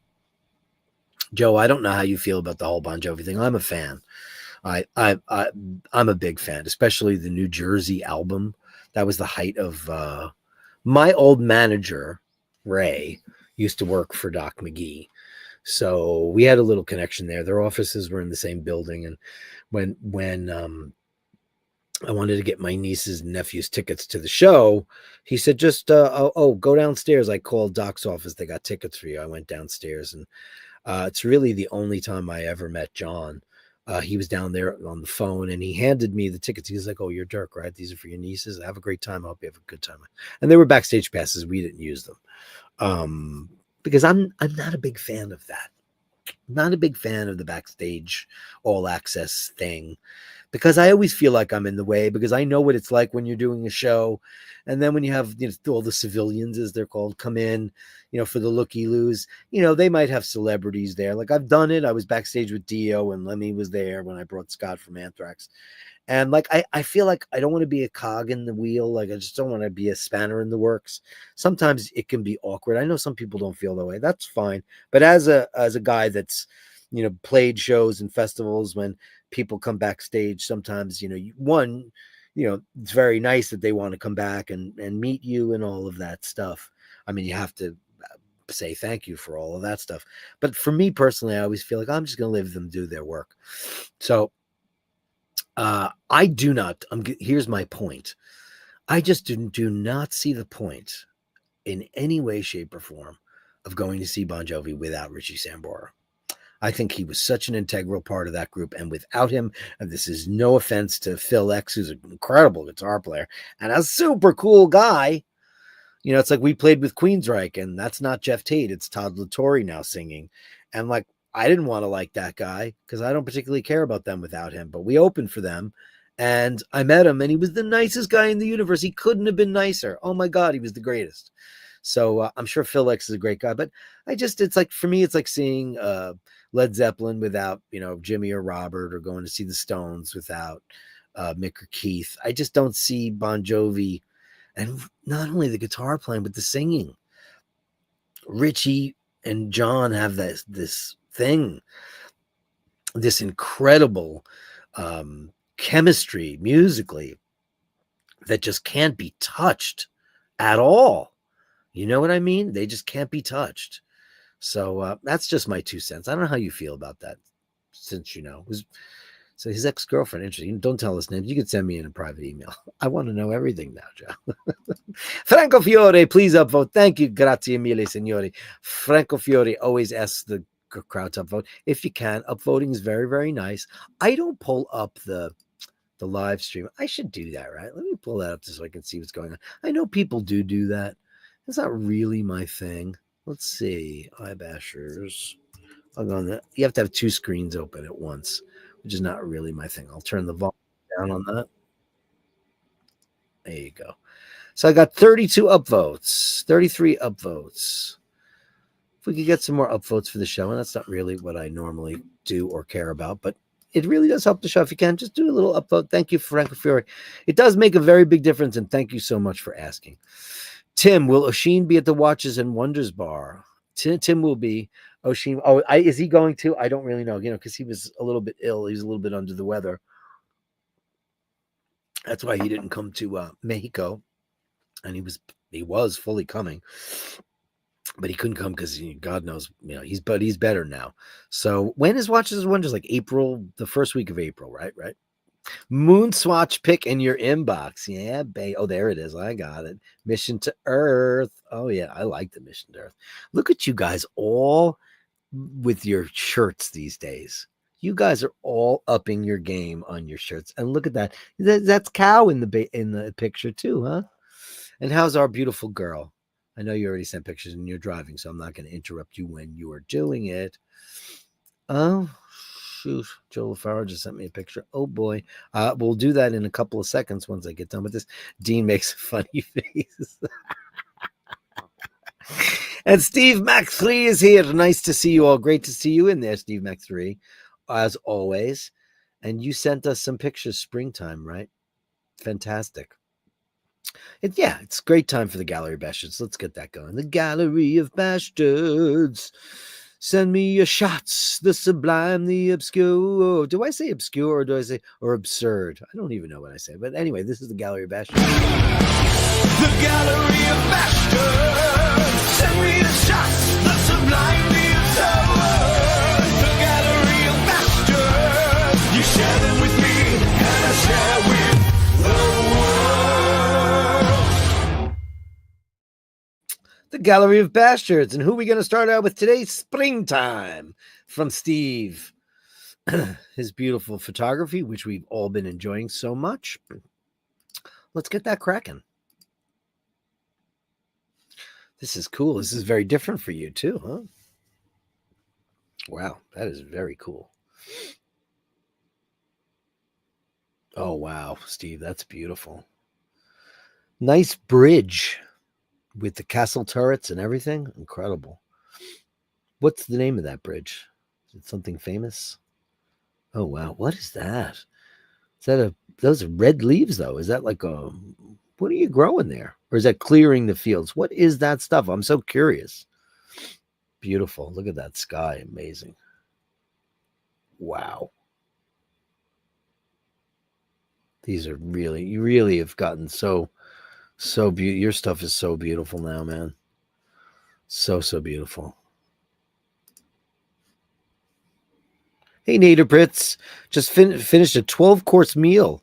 Joe, I don't know how you feel about the whole Bon Jovi thing. I'm a fan. I'm a big fan, especially the New Jersey album. That was the height of my old manager, Ray, used to work for Doc McGee. So we had a little connection there. Their offices were in the same building. And when I wanted to get my nieces and nephews tickets to the show, he said, just, go downstairs. I called Doc's office. They got tickets for you. I went downstairs, and it's really the only time I ever met John. He was down there on the phone, and he handed me the tickets. He was like, "Oh, you're Dirk, right? These are for your nieces. Have a great time. I hope you have a good time." And they were backstage passes. We didn't use them because I'm not a big fan of that. Not a big fan of the backstage all access thing, because I always feel like I'm in the way, because I know what it's like when you're doing a show. And then when you have, all the civilians, as they're called, come in, for the looky-loos, they might have celebrities there. Like, I've done it. I was backstage with Dio, and Lemmy was there when I brought Scott from Anthrax. And like, I feel like I don't want to be a cog in the wheel. Like, I just don't want to be a spanner in the works. Sometimes it can be awkward. I know some people don't feel that way. That's fine. But as a guy that's, played shows and festivals, when people come backstage, sometimes, it's very nice that they want to come back and meet you and all of that stuff. I mean, you have to say thank you for all of that stuff. But for me personally, I always feel like I'm just going to let them do their work. So I do not, here's my point. I just do not see the point in any way, shape, or form of going to see Bon Jovi without Richie Sambora. I think he was such an integral part of that group. And without him, and this is no offense to Phil X, who's an incredible guitar player and a super cool guy. It's like we played with Queensryche, and that's not Jeff Tate. It's Todd Latore now singing. And like, I didn't want to like that guy, because I don't particularly care about them without him. But we opened for them, and I met him, and he was the nicest guy in the universe. He couldn't have been nicer. Oh my God, he was the greatest. So I'm sure Phil X is a great guy, but it's like, for me, it's like seeing Led Zeppelin without, Jimmy or Robert, or going to see the Stones without Mick or Keith. I just don't see Bon Jovi, and not only the guitar playing, but the singing. Richie and John have this thing, this incredible chemistry musically that just can't be touched. at all. You know what I mean? They just can't be touched. So that's just my 2 cents. I don't know how you feel about that, since you know. So his ex-girlfriend, interesting. Don't tell us names. You can send me in a private email. I want to know everything now, Joe. Franco Fiore, please upvote. Thank you. Grazie mille, signori. Franco Fiore always asks the crowd to upvote. If you can, upvoting is very, very nice. I don't pull up the live stream. I should do that, right? Let me pull that up just so I can see what's going on. I know people do that. It's not really my thing. Let's see. iBashers. I'll go on that. You have to have 2 screens open at once, which is not really my thing. I'll turn the volume down on that. There you go. So I got 32 upvotes, 33 upvotes. If we could get some more upvotes for the show, and that's not really what I normally do or care about, but it really does help the show. If you can, just do a little upvote. Thank you, Franco Fiore. It does make a very big difference, and thank you so much for asking. Tim, will Oshin be at the Watches and Wonders bar? Tim will be. Oshin. Oh, is he going to? I don't really know, because he was a little bit ill. He's a little bit under the weather. That's why he didn't come to Mexico, and he was fully coming, but he couldn't come because God knows, he's better now. So when is Watches and Wonders? Like April, the first week of April, right? Right. Moon swatch pick in your inbox. Yeah, babe. Oh, there it is. I got it. Mission to Earth. Oh, yeah. I like the Mission to Earth. Look at you guys all with your shirts these days. You guys are all upping your game on your shirts. And look at that. That's Cow in the picture too, huh? And how's our beautiful girl? I know you already sent pictures and you're driving, so I'm not going to interrupt you when you are doing it. Oh, shoot. Joe LaFaro just sent me a picture. Oh, boy. We'll do that in a couple of seconds once I get done with this. Dean makes a funny face. And Steve Mac 3 is here. Nice to see you all. Great to see you in there, Steve Mac 3, as always. And you sent us some pictures springtime, right? Fantastic. It's a great time for the Gallery of Bashtards. Let's get that going. The Gallery of Bastards. Send me your shots, the sublime, the obscure. Do I say obscure or do I say absurd? I don't even know what I say. But anyway, this is the Gallery of Bastards. The Gallery of Bastards. Send me your shots, the sublime, the absurd. The Gallery of Bastards. You share them with me, and I share with the world. The Gallery of Bastards. And who are we going to start out with today? Springtime from Steve. His beautiful photography, which we've all been enjoying so much. Let's get that cracking. This is cool. This is very different for you too, huh? Wow, that is very cool. Oh, wow, Steve, that's beautiful. Nice bridge with the castle turrets and everything. Incredible. What's the name of that bridge? Is it something famous? Oh, wow. What is that? Is that those are red leaves, though? Is that like what are you growing there? Or is that clearing the fields? What is that stuff? I'm so curious. Beautiful. Look at that sky. Amazing. Wow. These are you really have gotten so beautiful. Your stuff is so beautiful now, man. So beautiful. Hey, Nader Brits. Just finished a 12-course meal.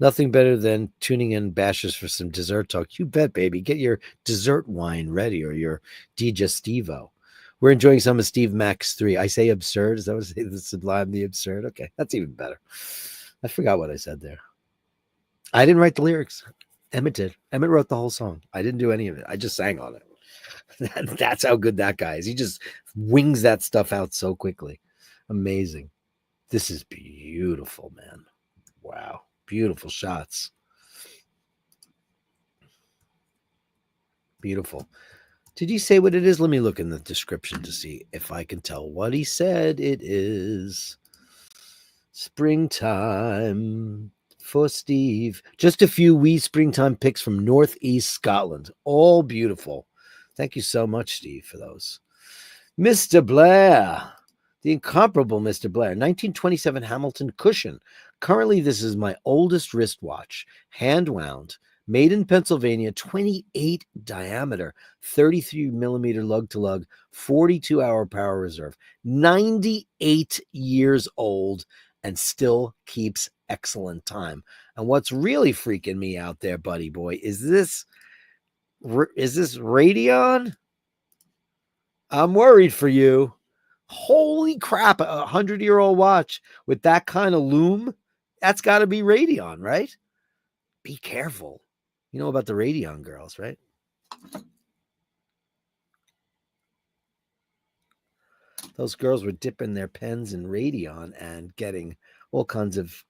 Nothing better than tuning in Bashers for some dessert talk. You bet, baby. Get your dessert wine ready or your digestivo. We're enjoying some of Steve Max 3. I say absurd. Is that what I say? The sublime, the absurd? Okay, that's even better. I forgot what I said there. I didn't write the lyrics. Emmett did. Emmett wrote the whole song. I didn't do any of it. I just sang on it. That's how good that guy is. He just wings that stuff out so quickly. Amazing. This is beautiful, man. Wow. Beautiful shots. Beautiful. Did he say what it is? Let me look in the description to see if I can tell what he said. It is springtime for Steve. Just a few wee springtime pics from Northeast Scotland. All beautiful. Thank you so much, Steve, for those. Mr. Blair. The incomparable Mr. Blair. 1927 Hamilton cushion. Currently, this is my oldest wristwatch. Hand wound. made in Pennsylvania, 28 diameter, 33 millimeter lug to lug, 42-hour power reserve, 98 years old, and still keeps excellent time. And what's really freaking me out there, buddy boy, is this Radeon? I'm worried for you. Holy crap, a 100-year-old watch with that kind of loom, that's got to be Radeon, right? Be careful. You know about the Radeon girls, right? Those girls were dipping their pens in Radeon and getting all kinds of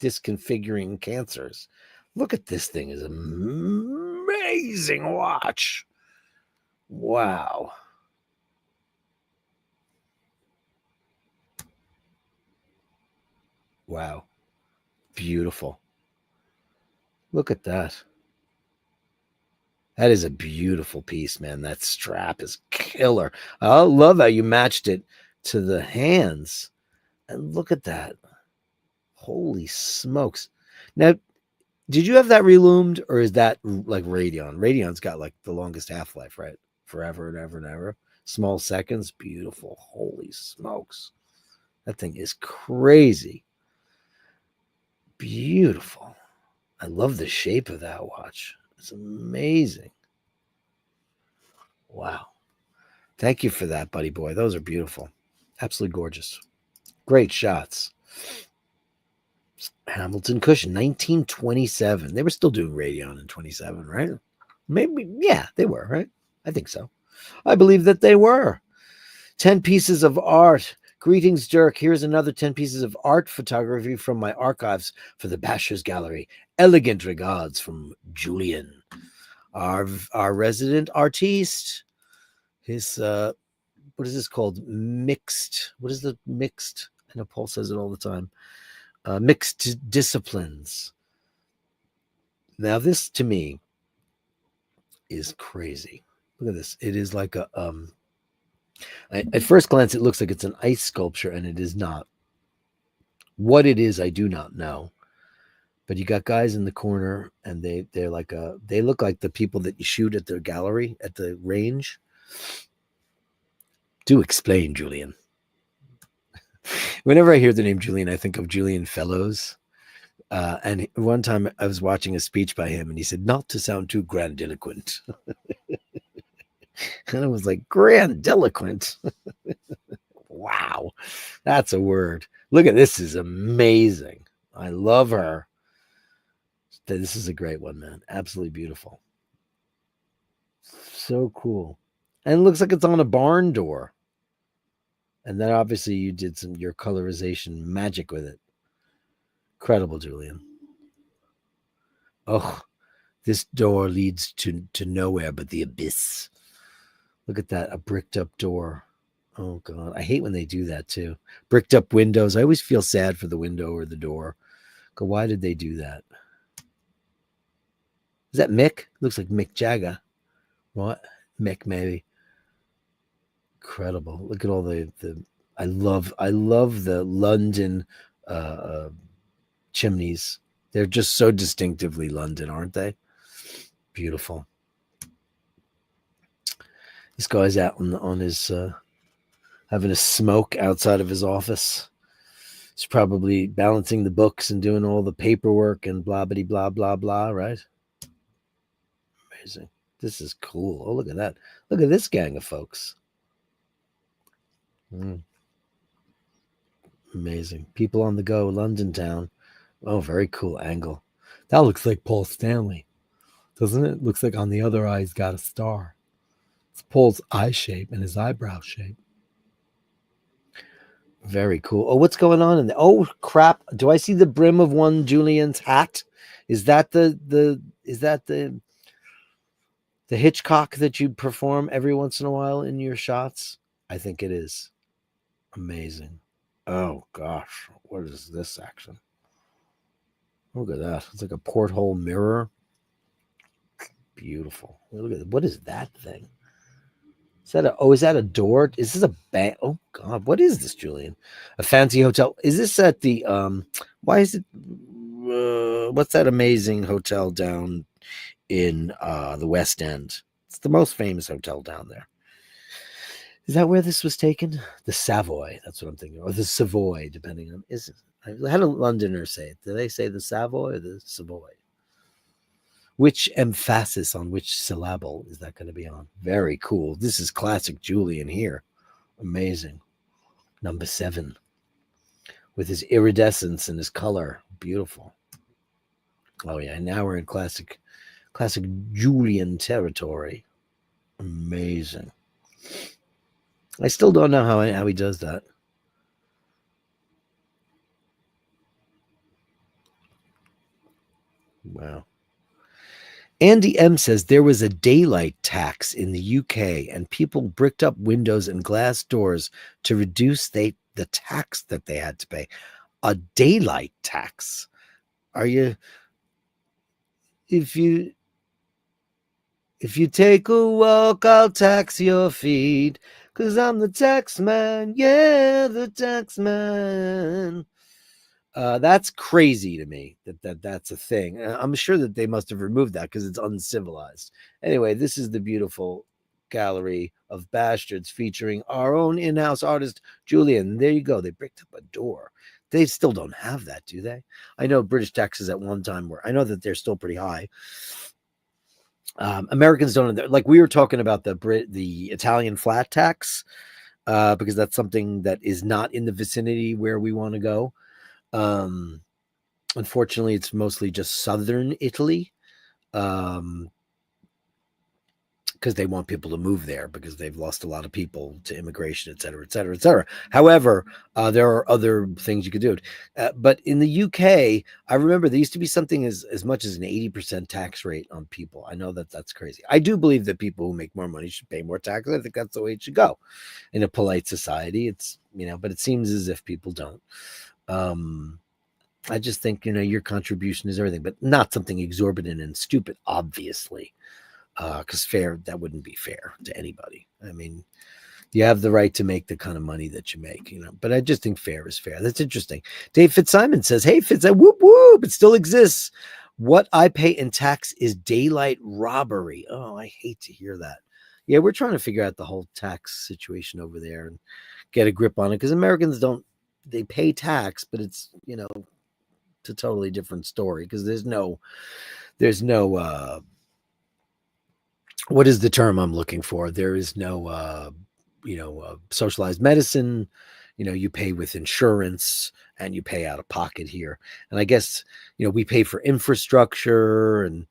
disconfiguring cancers. Look at this thing. Is an amazing watch. Wow. Wow. Beautiful. Look at that. That is a beautiful piece, man. That strap is killer. I love how you matched it to the hands. And look at that. Holy smokes. Now, did you have that reloomed, or is that like Radeon? Radeon's got like the longest half-life, right? Forever and ever and ever. Small seconds. Beautiful. Holy smokes. That thing is crazy. Beautiful. I love the shape of that watch. It's amazing. Wow. Thank you for that, buddy boy. Those are beautiful. Absolutely gorgeous. Great shots. Hamilton Cushion, 1927. They were still doing Radeon in 27, right? Maybe, yeah, they were, right? I think so. I believe that they were. 10 pieces of art. Greetings, Dirk. Here's another 10 pieces of art photography from my archives for the Bashers Gallery. Elegant regards from Julian, our resident artiste. His, what is this called? Mixed. What is the mixed? I know Paul says it all the time. Mixed disciplines. Now, this to me is crazy. Look at this. It is like a at first glance, it looks like it's an ice sculpture, and it is not. What it is, I do not know. But you got guys in the corner, and they look like the people that you shoot at the gallery at the range. Do explain, Julian. Whenever I hear the name Julian, I think of Julian Fellows. And one time I was watching a speech by him, and he said, "Not to sound too grandiloquent." And I was like, grandiloquent? Wow, that's a word. Look at this. Is amazing. I love her. This is a great one, man. Absolutely beautiful. So cool. And it looks like it's on a barn door. And then obviously you did your colorization magic with it. Incredible, Julian. Oh, this door leads to nowhere but the abyss. Look at that, a bricked up door. Oh, God. I hate when they do that, too. Bricked up windows. I always feel sad for the window or the door. Why did they do that? Is that Mick? Looks like Mick Jagger. What? Mick, maybe. Incredible. Look at all the I love the London chimneys. They're just so distinctively London, aren't they? Beautiful. This guy's out on his having a smoke outside of his office. He's probably balancing the books and doing all the paperwork and blah blah blah blah blah, right? Amazing. This is cool. Oh, look at that. Look at this gang of folks. Amazing. People on the go, London town. Oh, very cool angle. That looks like Paul Stanley, doesn't it? Looks like on the other eye he's got a star. It's Paul's eye shape and his eyebrow shape. Very cool. Oh, what's going on in there? Oh, crap. Do I see the brim of one Julian's hat? Is that the Hitchcock that you perform every once in a while in your shots? I think it is. Amazing. Oh, gosh. What is this action? Look at that. It's like a porthole mirror. Beautiful. Look at what is that thing? Is that a door? Is this a bank? Oh God, what is this, Julian? A fancy hotel? Is this at the why is it what's that amazing hotel down in the West End? It's the most famous hotel down there. Is that where this was taken? The Savoy. That's what I'm thinking. Or the Savoy, depending on. Is it? I had a Londoner say it. Did they say the Savoy or the Savoy? Which emphasis on which syllable is that going to be on? Very cool. This is classic Julian here. Amazing. Number 7. With his iridescence and his color. Beautiful. Oh, yeah. Now we're in classic Julian territory. Amazing. I still don't know how he does that. Wow. Andy M says there was a daylight tax in the UK and people bricked up windows and glass doors to reduce the tax that they had to pay. A daylight tax. If you take a walk, I'll tax your feet, 'cause I'm the tax man. Yeah, the tax man. That's crazy to me that's a thing. I'm sure that they must have removed that because it's uncivilized. Anyway, this is the beautiful Gallery of Bastards featuring our own in-house artist, Julian. There you go. They bricked up a door. They still don't have that, do they? I know British taxes at one time were, I know that they're still pretty high. Americans don't, like we were talking about the Italian flat tax, because that's something that is not in the vicinity where we want to go. Unfortunately, it's mostly just southern Italy, because they want people to move there because they've lost a lot of people to immigration, et cetera, et cetera, et cetera. However, there are other things you could do. But in the UK, I remember there used to be something as much as an 80% tax rate on people. I know that's crazy. I do believe that people who make more money should pay more taxes. I think that's the way it should go in a polite society. It's, but it seems as if people don't. I just think, your contribution is everything, but not something exorbitant and stupid, obviously. Because that wouldn't be fair to anybody. I mean, you have the right to make the kind of money that you make, but I just think fair is fair. That's interesting. Dave Fitzsimon says, hey, Fitz, whoop, whoop, it still exists. What I pay in tax is daylight robbery. Oh, I hate to hear that. Yeah, we're trying to figure out the whole tax situation over there and get a grip on it, because Americans they pay tax, but it's, it's a totally different story, because there's no what is the term I'm looking for? There is no, socialized medicine. You pay with insurance and you pay out of pocket here. And I guess, we pay for infrastructure and,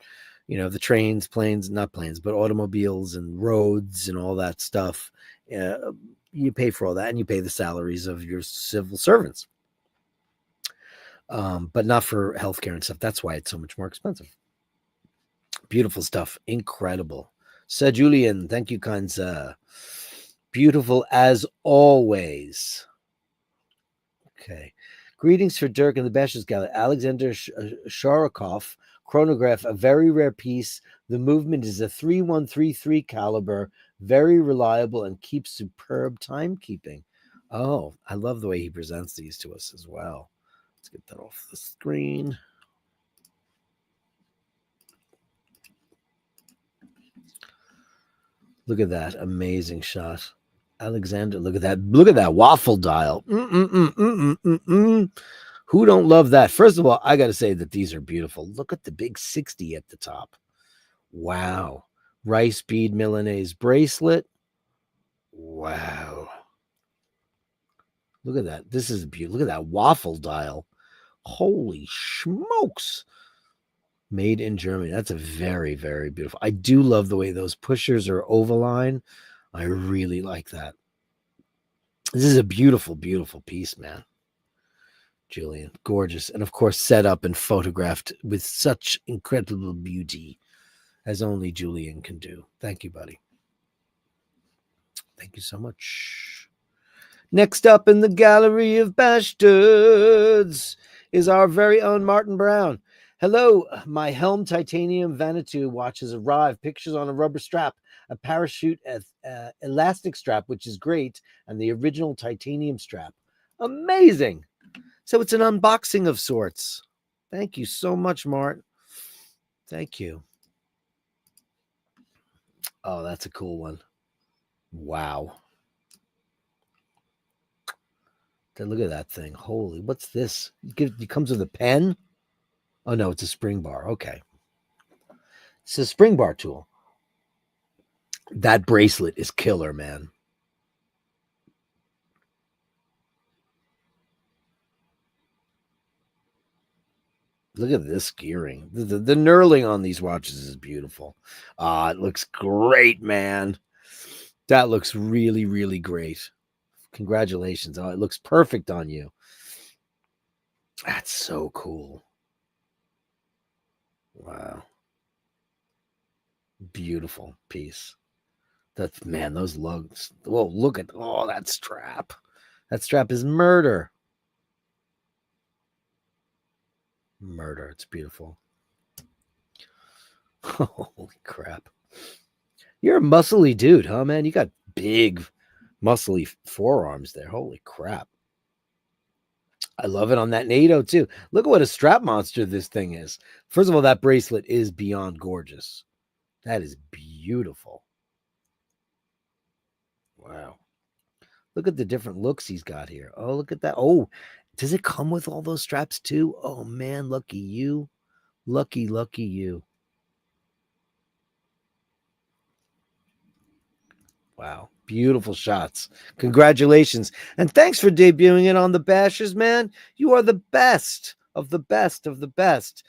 the trains, planes, not planes, but automobiles and roads and all that stuff. You pay for all that, and you pay the salaries of your civil servants. But not for healthcare and stuff. That's why it's so much more expensive. Beautiful stuff. Incredible. Sir Julian, thank you, kind sir. Beautiful as always. Okay. Greetings for Dirk and the Bashers Gallery. Alexander Sharikov, chronograph, a very rare piece. The movement is a 3133 caliber, very reliable and keeps superb timekeeping. Oh, I love the way he presents these to us as well. Let's get that off the screen. Look at that amazing shot. Alexander, look at that waffle dial. Who don't love that? First of all, I got to say that these are beautiful. Look at the big 60 at the top. Wow. Rice bead Milanese bracelet. Wow. Look at that. This is beautiful. Look at that waffle dial. Holy smokes. Made in Germany. That's a very, very beautiful. I do love the way those pushers are ovaline. I really like that. This is a beautiful, beautiful piece, man. Julian, gorgeous. And of course, set up and photographed with such incredible beauty as only Julian can do. Thank you, buddy. Thank you so much. Next up in the Gallery of Bashtards is our very own Martin Brown. Hello, my Helm Titanium Vanuatu watch has arrived. Pictures on a rubber strap, a parachute elastic strap, which is great, and the original titanium strap. Amazing. So it's an unboxing of sorts. Thank you so much, Mart. Thank you. Oh, that's a cool one. Wow. Look at that thing. Holy, what's this? It comes with a pen? Oh, no, it's a spring bar. Okay. It's a spring bar tool. That bracelet is killer, man. Look at this gearing. The knurling on these watches is beautiful. It looks great, man. That looks really, really great. Congratulations. Oh, it looks perfect on you. That's so cool. Wow. Beautiful piece. That's, man, those lugs. Whoa, look at, oh, that strap. That strap is murder. Murder. It's beautiful. Holy crap. You're a muscly dude, huh, man? You got big, muscly forearms there. Holy crap. I love it on that NATO, too. Look at what a strap monster this thing is. First of all, that bracelet is beyond gorgeous. That is beautiful. Wow. Look at the different looks he's got here. Oh, look at that. Oh, does it come with all those straps, too? Oh, man, lucky you. Lucky, lucky you. Wow. Beautiful shots. Congratulations. And thanks for debuting it on the Bashers, man. You are the best of the best of the best.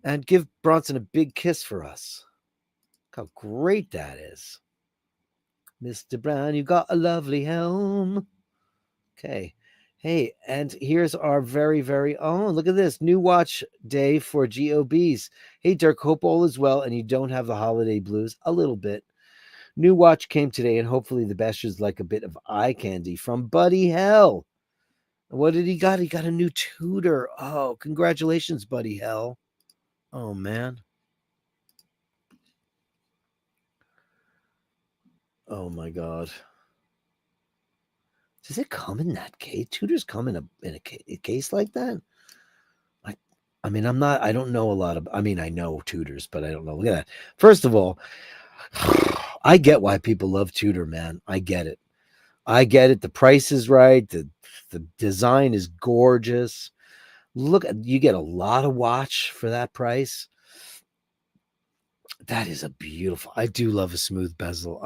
And give Bronson a big kiss for us. Look how great that is. Mr. Brown, you got a lovely home. Okay. Hey, and here's our very, very own. Look at this. New watch day for GOBs. Hey, Dirk, hope all is well and you don't have the holiday blues. A little bit. New watch came today, and hopefully the Bashers like a bit of eye candy from Buddy Hell. What did he got? He got a new Tudor. Oh, congratulations, Buddy Hell. Oh, man. Oh, my God. Does it come in that case? Tudors come in a case like that? I mean, I don't know a lot of, I mean, I know Tudors, but I don't know. Look at that. First of all, I get why people love Tudor, man. I get it. I get it. The price is right. The design is gorgeous. Look, you get a lot of watch for that price. That is a beautiful. I do love a smooth bezel.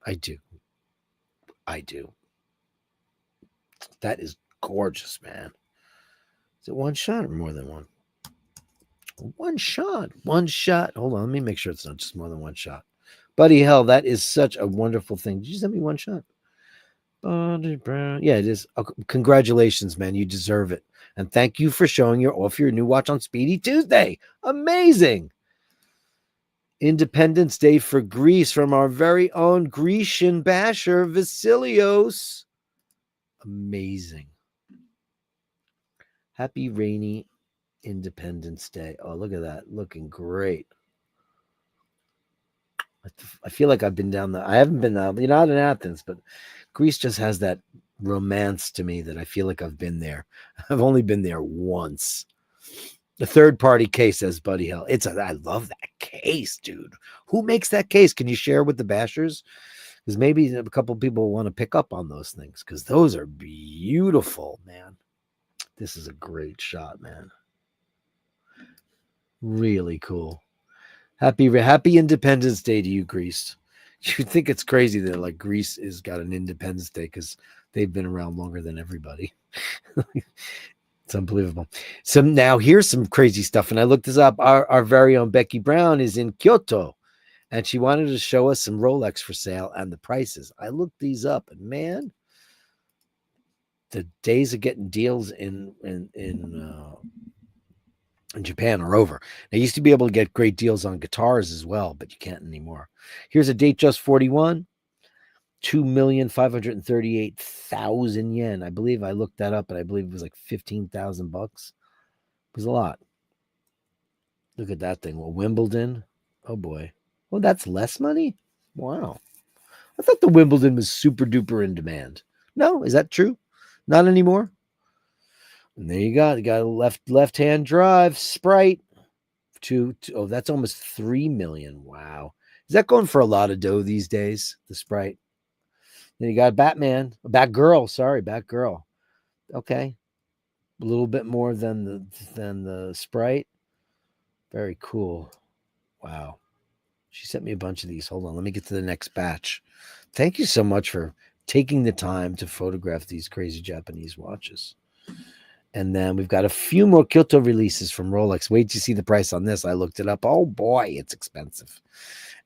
I do. I do. That is gorgeous, man. Is it one shot or more than one? One shot. One shot. Hold on. Let me make sure it's not just more than one shot. Buddy Hell, that is such a wonderful thing. Did you send me one shot? Buddy Brown. Yeah, it is. Oh, congratulations, man. You deserve it. And thank you for showing your new watch on Speedy Tuesday. Amazing. Independence Day for Greece from our very own Grecian basher, Vasilios. Amazing. Happy rainy Independence Day. Oh, look at that. Looking great. I feel like I've been down there. I haven't been out, not in Athens, but Greece just has that romance to me that I feel like I've been there. I've only been there once. The third party case, says Buddy Hell. I love that case, dude. Who makes that case? Can you share with the Bashers? Because maybe a couple people want to pick up on those things because those are beautiful, man. This is a great shot, man. Really cool. Happy Independence Day to you, Greece. You'd think it's crazy that like Greece has got an Independence Day because they've been around longer than everybody. It's unbelievable. So now here's some crazy stuff. And I looked this up. Our very own Becky Brown is in Kyoto. And she wanted to show us some Rolex for sale and the prices. I looked these up, and man, the days of getting deals in Japan are over. I used to be able to get great deals on guitars as well, but you can't anymore. Here's a date just 41, 2,538,000 yen. I believe I looked that up, and I believe it was like $15,000. It was a lot. Look at that thing. Well, Wimbledon. Oh boy. Well, that's less money. Wow. I thought the Wimbledon was super duper in demand. No, is that true? Not anymore. And there you go. You got a left-hand drive Sprite. Oh, that's almost 3 million. Wow. Is that going for a lot of dough these days? The Sprite. Then you got Batman, Batgirl. Sorry, Batgirl. Okay, a little bit more than the Sprite. Very cool. Wow. She sent me a bunch of these. Hold on, let me get to the next batch. Thank you so much for taking the time to photograph these crazy Japanese watches. And then we've got a few more Kyoto releases from Rolex. Wait to see the price on this. I looked it up. Oh boy, it's expensive.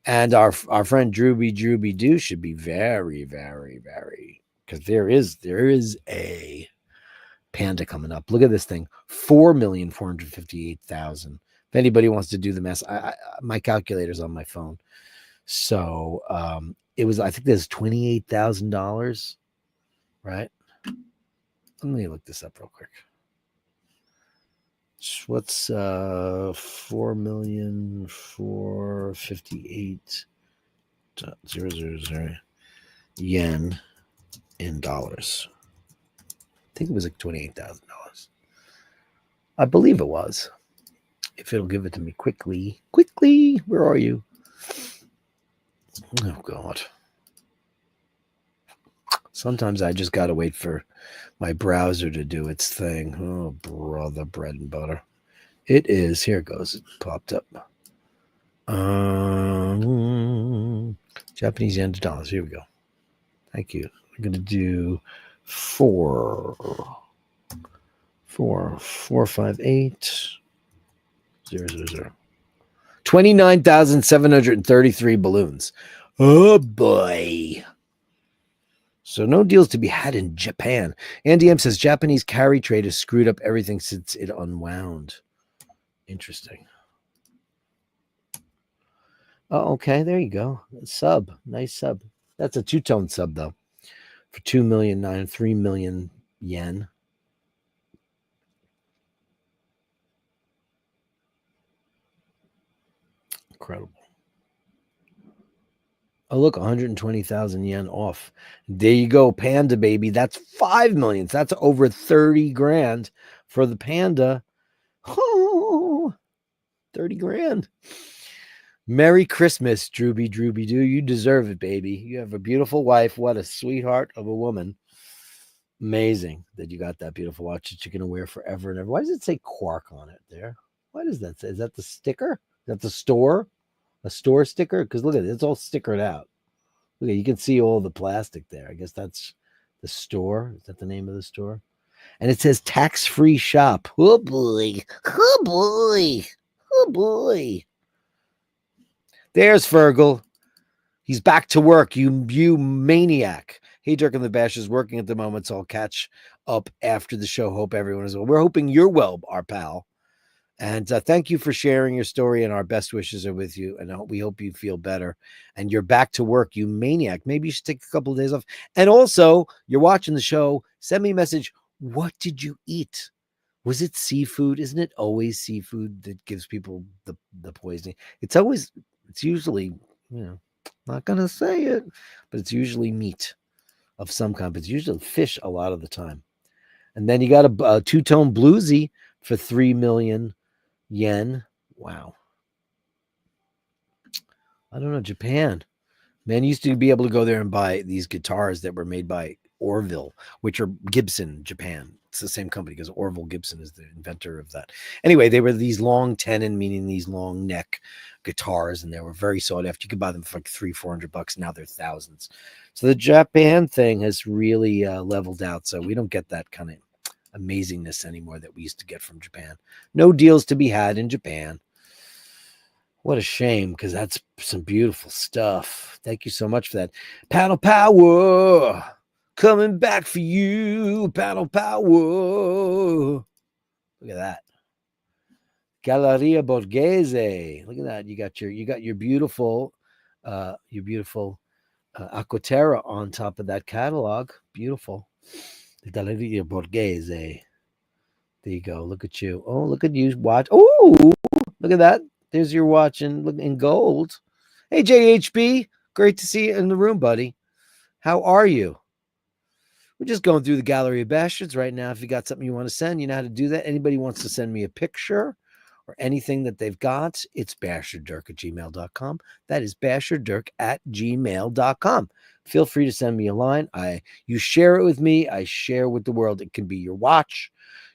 And our friend Drooby Doo should be very, very, very, because there is a Panda coming up. Look at this thing, 4,458,000. If anybody wants to do the math, my calculator's on my phone. So it was, I think there's $28,000, right? Let me look this up real quick. What's 4,458,000 yen in dollars? I think it was like $28,000. I believe it was. If it'll give it to me quickly. Where are you? Oh God. Sometimes I just gotta wait for my browser to do its thing. Oh, brother, bread and butter. It is. Here it goes. It popped up. Japanese yen to dollars. Here we go. Thank you. I'm going to do 4,458,000. 29,733 balloons. Oh boy. So no deals to be had in Japan. Andy M says Japanese carry trade has screwed up everything since it unwound. Interesting. Oh, okay. There you go. Sub. Nice sub. That's a two-tone sub, though. For 3 million yen. Incredible. Oh, look, 120,000 yen off. There you go, Panda, baby. That's 5 million. That's over 30 grand for the Panda. Oh, 30 grand. Merry Christmas, Drooby Doo. You deserve it, baby. You have a beautiful wife. What a sweetheart of a woman. Amazing that you got that beautiful watch that you're going to wear forever and ever. Why does it say Quark on it there? Why does that say? Is that the sticker? Is that the store? A store sticker? Because look at it. It's all stickered out. Look at it. You can see all the plastic there. I guess that's the store. Is that the name of the store? And it says tax-free shop. Oh, boy. Oh, boy. Oh, boy. There's Fergal. He's back to work, you maniac. Hey, Dirk and the Bash is working at the moment, so I'll catch up after the show. Hope everyone is well. We're hoping you're well, our pal. And thank you for sharing your story, and our best wishes are with you. And we hope you feel better. And you're back to work, you maniac. Maybe you should take a couple of days off. And also, you're watching the show. Send me a message. What did you eat? Was it seafood? Isn't it always seafood that gives people the poisoning? It's usually, not going to say it, but it's usually meat of some kind. But it's usually fish a lot of the time. And then you got a two-tone bluesy for 3 million yen. Wow. I don't know. Japan. Man, used to be able to go there and buy these guitars that were made by Orville, which are Gibson, Japan. It's the same company because Orville Gibson is the inventor of that. Anyway, they were these long tenon, meaning these long neck guitars, and they were very sought after. You could buy them for like $300-400. Now they're thousands. So the Japan thing has really leveled out. So we don't get that kind of amazingness anymore that we used to get from Japan. No deals to be had in Japan. What a shame, because that's some beautiful stuff. Thank you so much for that. Paddle Power coming back for you. Paddle Power. Look at that. Galleria Borghese. Look at that. You got your beautiful Aquaterra on top of that catalog. Beautiful. The Galleria Borghese. There you go. Look at you. Oh, look at you. Watch. Oh, look at that. There's your watch in gold. Hey, JHB. Great to see you in the room, buddy. How are you? We're just going through the Gallery of Bastards right now. If you got something you want to send, you know how to do that. Anybody wants to send me a picture or anything that they've got, it's basherdirk@gmail.com. That is basherdirk@gmail.com. Feel free to send me a line. You share it with me. I share with the world. It can be your watch,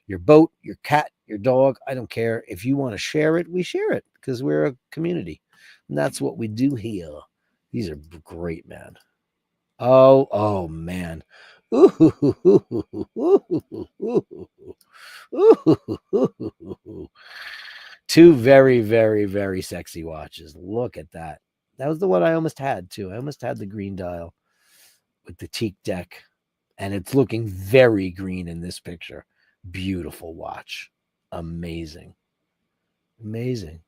your boat, your cat, your dog. I don't care. If you want to share it, we share it because we're a community. And that's what we do here. These are great, man. Oh, man. Two very, very, very sexy watches. Look at that. That was the one I almost had, too. I almost had the green dial with the teak deck. And it's looking very green in this picture. Beautiful watch. Amazing. Amazing.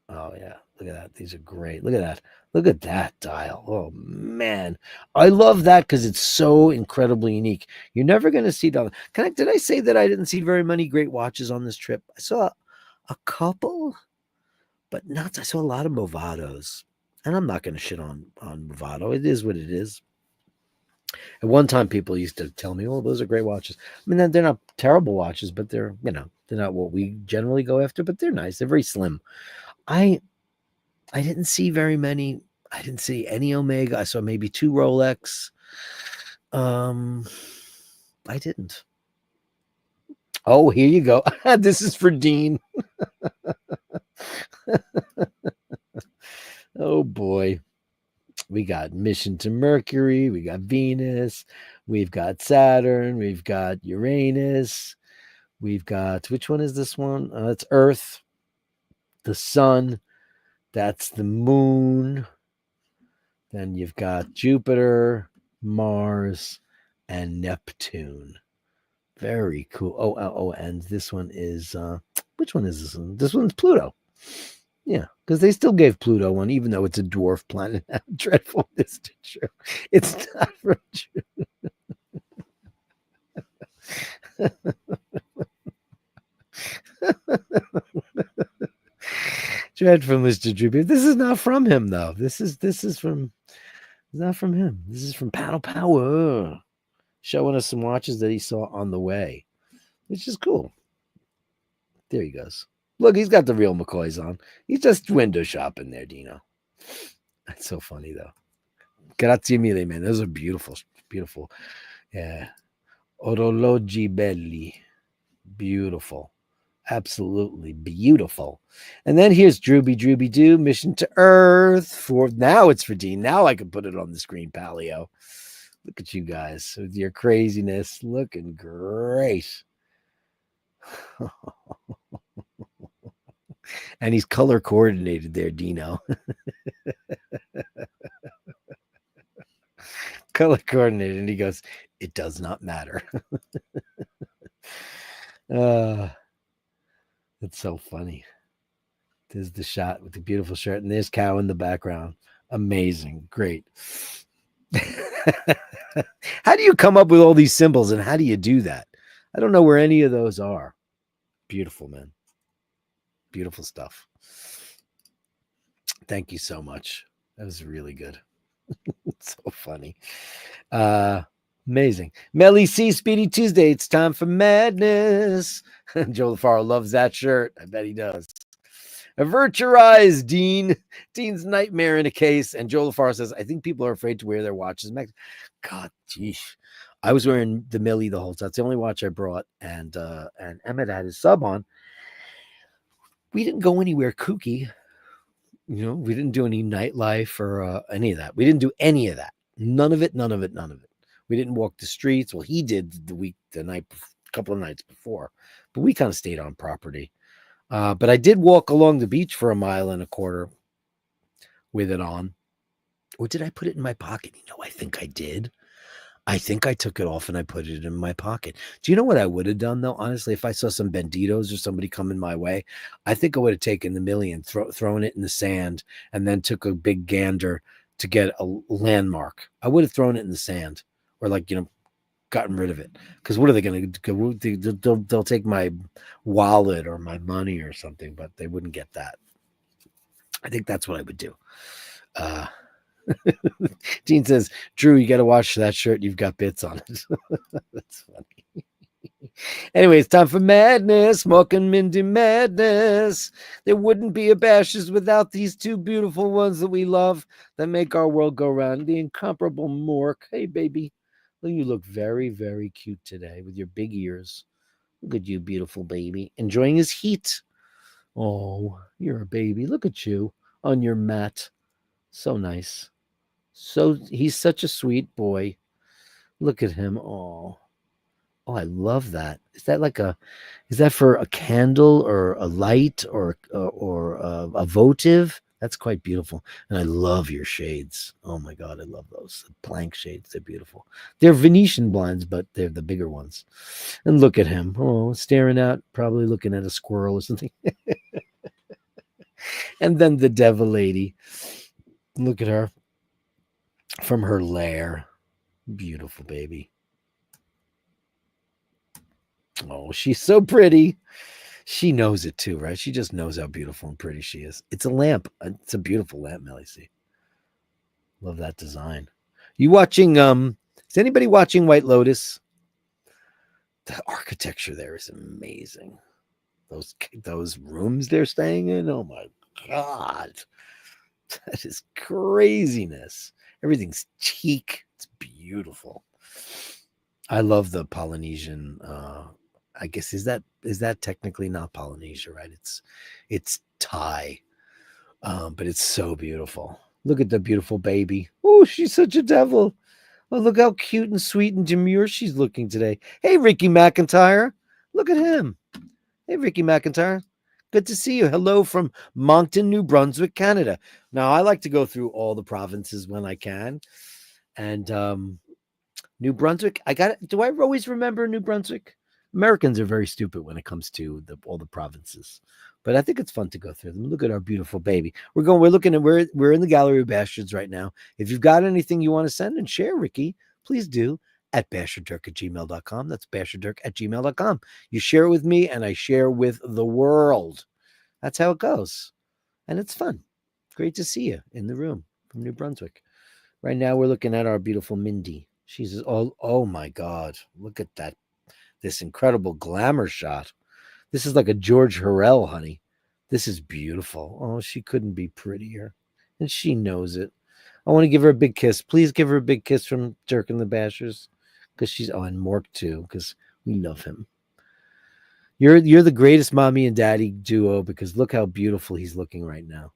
Oh, yeah. Look at that. These are great. Look at that. Look at that dial. Oh, man. I love that because it's so incredibly unique. You're never going to see that. Did I say that I didn't see very many great watches on this trip? I saw a couple, but not. I saw a lot of Movados. And I'm not going to shit on Movado. It is what it is. At one time, people used to tell me, "Oh, those are great watches." I mean, they're not terrible watches, but they're not what we generally go after. But they're nice. They're very slim. I didn't see very many. I didn't see any Omega. I saw maybe 2 Rolex. I didn't. Oh, here you go. This is for Dean. Oh boy. We got Mission to Mercury, we got Venus, we've got Saturn, we've got Uranus, we've got, which one is this one? It's Earth, the Sun, that's the Moon. Then you've got Jupiter, Mars, and Neptune. Very cool. Oh, and this one is, which one is this one? This one's Pluto. Yeah, because they still gave Pluto one, even though it's a dwarf planet. How dreadful is it true? It's not from Jupiter. Dreadful Mr. Jupiter. This is not from him, though. This is from. It's not from him. This is from Paddle Power, showing us some watches that he saw on the way, which is cool. There he goes. Look, he's got the real McCoys on. He's just window shopping there, Dino. That's so funny, though. Grazie mille, man. Those are beautiful, beautiful. Yeah. Orologi belli. Beautiful. Absolutely beautiful. And then here's Drooby Doo, Mission to Earth. Now it's for Dean. Now I can put it on the screen, Paleo. Look at you guys with your craziness. Looking great. And he's color coordinated there, Dino. Color coordinated. And he goes, it does not matter. It's so funny. There's the shot with the beautiful shirt, and there's Cow in the background. Amazing. Great. How do you come up with all these symbols, and how do you do that? I don't know where any of those are. Beautiful, man. Beautiful stuff. Thank you so much. That was really good. So funny. Amazing. Melly C, Speedy Tuesday. It's time for madness. Joe LaFaro loves that shirt. I bet he does. Avert your eyes, Dean. Dean's nightmare in a case. And Joe LaFaro says, I think people are afraid to wear their watches. God, geez. I was wearing the Millie the whole time. That's the only watch I brought. And Emmett had his sub on. We didn't go anywhere kooky. We didn't do any nightlife or any of that. We didn't do any of that. None of it. We didn't walk the streets. Well, he did a couple of nights before, but we kind of stayed on property. But I did walk along the beach for 1.25 miles with it on. Or did I put it in my pocket? I think I did. I think I took it off and I put it in my pocket. Do you know what I would have done, though? Honestly, if I saw some banditos or somebody coming my way, I think I would have taken the million, thrown it in the sand, and then took a big gander to get a landmark. I would have thrown it in the sand or gotten rid of it. Because what are they going to do? They'll take my wallet or my money or something, but they wouldn't get that. I think that's what I would do. Dean says, Drew, you got to wash that shirt. You've got bits on it. That's funny. Anyway, it's time for madness. Mork and Mindy madness. There wouldn't be a Bashers without these two beautiful ones that we love that make our world go round. The incomparable Mork. Hey, baby. Well, you look very, very cute today with your big ears. Look at you, beautiful baby. Enjoying his heat. Oh, you're a baby. Look at you on your mat. So nice. So he's such a sweet boy. Look at him. Oh, I love that. Is that for a candle or a light or a votive? That's quite beautiful. And I love your shades. Oh my God, I love those. The plank shades. They're beautiful. They're Venetian blinds, but they're the bigger ones. And look at him. Oh, staring out, probably looking at a squirrel or something. And then the devil lady. Look at her from her lair. Beautiful baby. Oh, she's so pretty. She knows it too, right? She just knows how beautiful and pretty she is. It's a lamp. It's a beautiful lamp, Melly. See, love that design. You watching? Is anybody watching White Lotus? The architecture there is amazing. Those rooms they're staying in. Oh my God, that is craziness. Everything's cheek. It's beautiful. I love the Polynesian. I guess is that technically not Polynesia, right? It's Thai, but it's so beautiful. Look at the beautiful baby. Oh, she's such a devil. Oh, look how cute and sweet and demure she's looking today. Hey, Ricky McIntyre. Look at him. Hey, Ricky McIntyre. Good to see you. Hello from Moncton, New Brunswick, Canada. Now, I like to go through all the provinces when I can. And New Brunswick, do I always remember New Brunswick? Americans are very stupid when it comes to all the provinces, but I think it's fun to go through them. Look at our beautiful baby. We're in the Gallery of Bastards right now. If you've got anything you want to send and share, Ricky, please do at basherdirk@gmail.com. That's basherdirk@gmail.com. You share it with me and I share with the world. That's how it goes. And it's fun. Great to see you in the room from New Brunswick. Right now we're looking at our beautiful Mindy. She's oh my God. Look at that. This incredible glamour shot. This is like a George Harrell, honey. This is beautiful. Oh, she couldn't be prettier. And she knows it. I want to give her a big kiss. Please give her a big kiss from Dirk and the Bashers. Because she's and Mork too, because we love him. You're the greatest mommy and daddy duo because look how beautiful he's looking right now.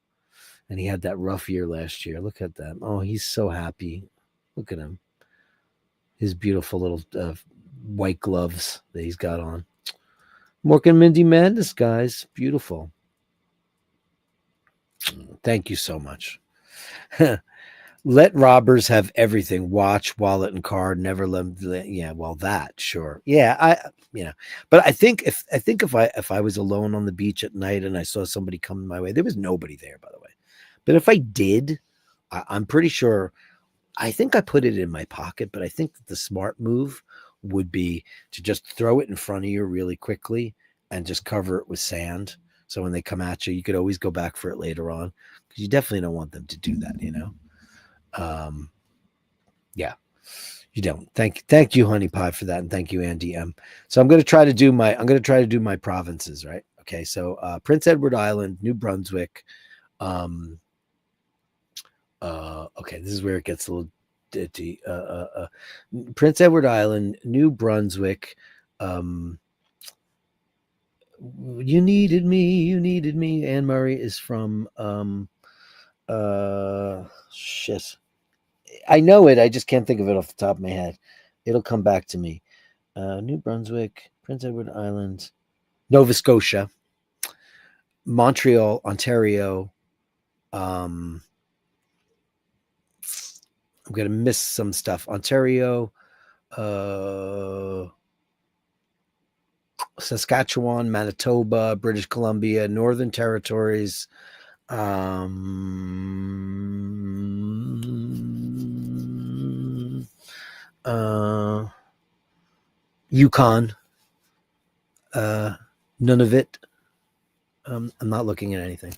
And he had that rough year last year. Look at that. Oh, he's so happy. Look at him. His beautiful little white gloves that he's got on. Mork and Mindy Madness, guys. Beautiful. Thank you so much. Let robbers have everything. Watch, wallet, and card. Never let them. Yeah, well, that sure. Yeah, but I think if I was alone on the beach at night and I saw somebody coming my way, there was nobody there, by the way. But if I did, I'm pretty sure. I think I put it in my pocket, but I think that the smart move would be to just throw it in front of you really quickly and just cover it with sand. So when they come at you, you could always go back for it later on because you definitely don't want them to do that, Yeah, you don't. Thank you, Honey Pie, for that, and thank you, Andy M. So I'm going to try to do my provinces, right? Okay, so Prince Edward Island, New Brunswick. Okay, this is where it gets a little ditty. Prince Edward Island, New Brunswick. You needed me. Anne Murray is from shit. I know it. I just can't think of it off the top of my head. It'll come back to me. New Brunswick, Prince Edward Island, Nova Scotia, Montreal, Ontario. I'm going to miss some stuff. Ontario, Saskatchewan, Manitoba, British Columbia, Northern Territories, Yukon, Nunavut. I'm not looking at anything.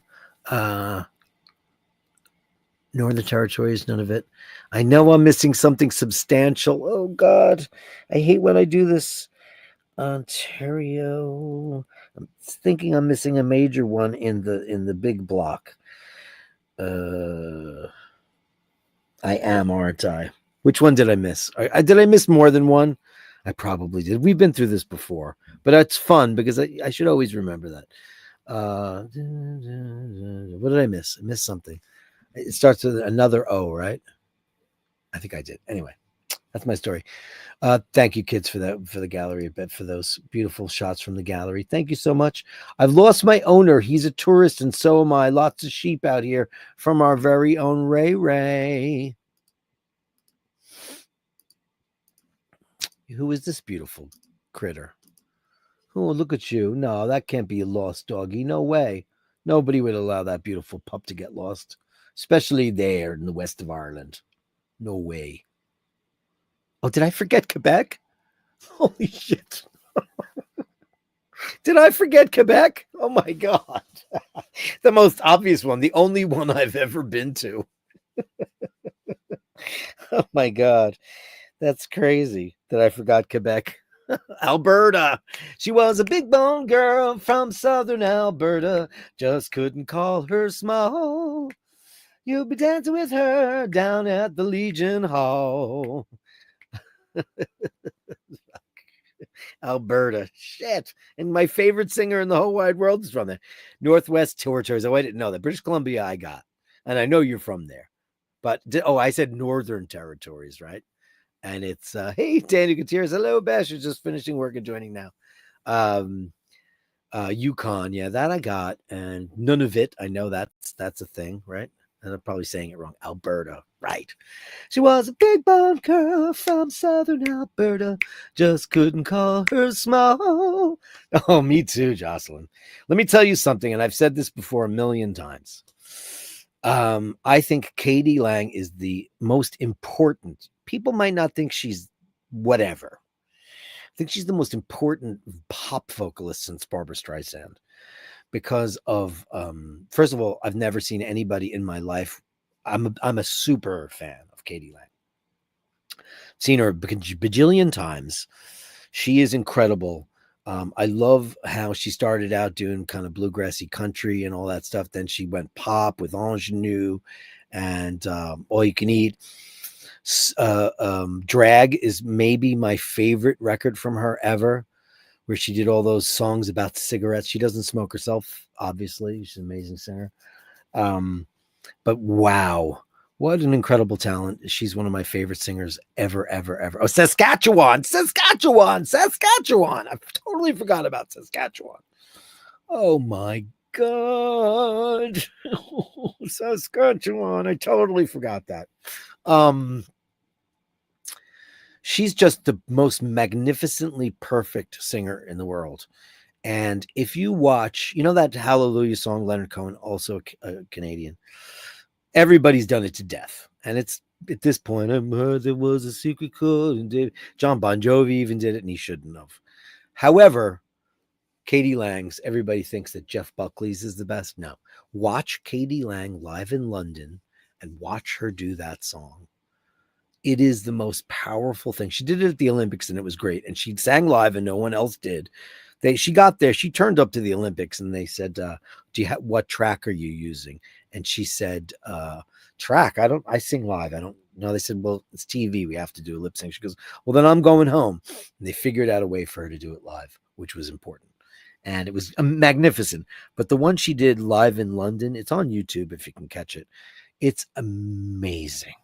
Northern Territories, none of it. I know I'm missing something substantial. Oh God, I hate when I do this. Ontario. I'm thinking I'm missing a major one in the big block. I am, aren't I? Which one did I miss? Did I miss more than one? I probably did. We've been through this before, but it's fun because I should always remember that. What did I miss? I missed something. It starts with another O, right? I think I did. Anyway, that's my story. Thank you, kids, for that, for the gallery, for those beautiful shots from the gallery. Thank you so much. I've lost my owner. He's a tourist, and so am I. Lots of sheep out here from our very own Ray Ray. Who is this beautiful critter? Oh, look at you. No, that can't be a lost doggy. No way. Nobody would allow that beautiful pup to get lost, especially there in the west of Ireland. No way. Oh, did I forget Quebec? Holy shit. Did I forget Quebec? Oh my God. The most obvious one, the only one I've ever been to. Oh my God. That's crazy that I forgot Quebec. Alberta. She was a big bone girl from southern Alberta. Just couldn't call her small. You'll be dancing with her down at the Legion Hall. Alberta. Shit. And my favorite singer in the whole wide world is from there. Northwest Territories. Oh, I didn't know that. British Columbia, I got. And I know you're from there. But, I said Northern Territories, right? And it's, hey, Danny Gutierrez. Hello, Bashers. Just finishing work and joining now. Yukon. Yeah, that I got. And Nunavut. I know that's a thing, right? And I'm probably saying it wrong. Alberta. Right. She was a big bone girl from southern Alberta. Just couldn't call her small. Oh, me too, Jocelyn. Let me tell you something, and I've said this before a million times. I think Katie Lang is the most important. People might not think she's whatever. I think she's the most important pop vocalist since Barbra Streisand. Because of first of all, I've never seen anybody in my life. I'm a super fan of Katie Lang. Seen her a bajillion times. She is incredible. I love how she started out doing kind of bluegrassy country and all that stuff. Then she went pop with Ingenue and All You Can Eat. Drag is maybe my favorite record from her ever, where she did all those songs about cigarettes. She doesn't smoke herself, obviously. She's an amazing singer. But wow, what an incredible talent. She's one of my favorite singers ever, ever, ever. Oh, Saskatchewan. I totally forgot about Saskatchewan. Oh my God. Saskatchewan. I totally forgot that. She's just the most magnificently perfect singer in the world. And if you watch, that Hallelujah song, Leonard Cohen, also a Canadian, everybody's done it to death. And it's at this point, I heard there was a secret chord, and John Bon Jovi even did it, and he shouldn't have. However, Katie Lang's, everybody thinks that Jeff Buckley's is the best. No. Watch Katie Lang live in London and watch her do that song. It is the most powerful thing. She did it at the Olympics and it was great. And she sang live and no one else did. She got there. She turned up to the Olympics and they said, what track are you using? And she said, track. I sing live. I don't know. They said, well, it's TV. We have to do a lip sync. She goes, well, then I'm going home. And they figured out a way for her to do it live, which was important. And it was magnificent. But the one she did live in London, it's on YouTube if you can catch it. It's amazing.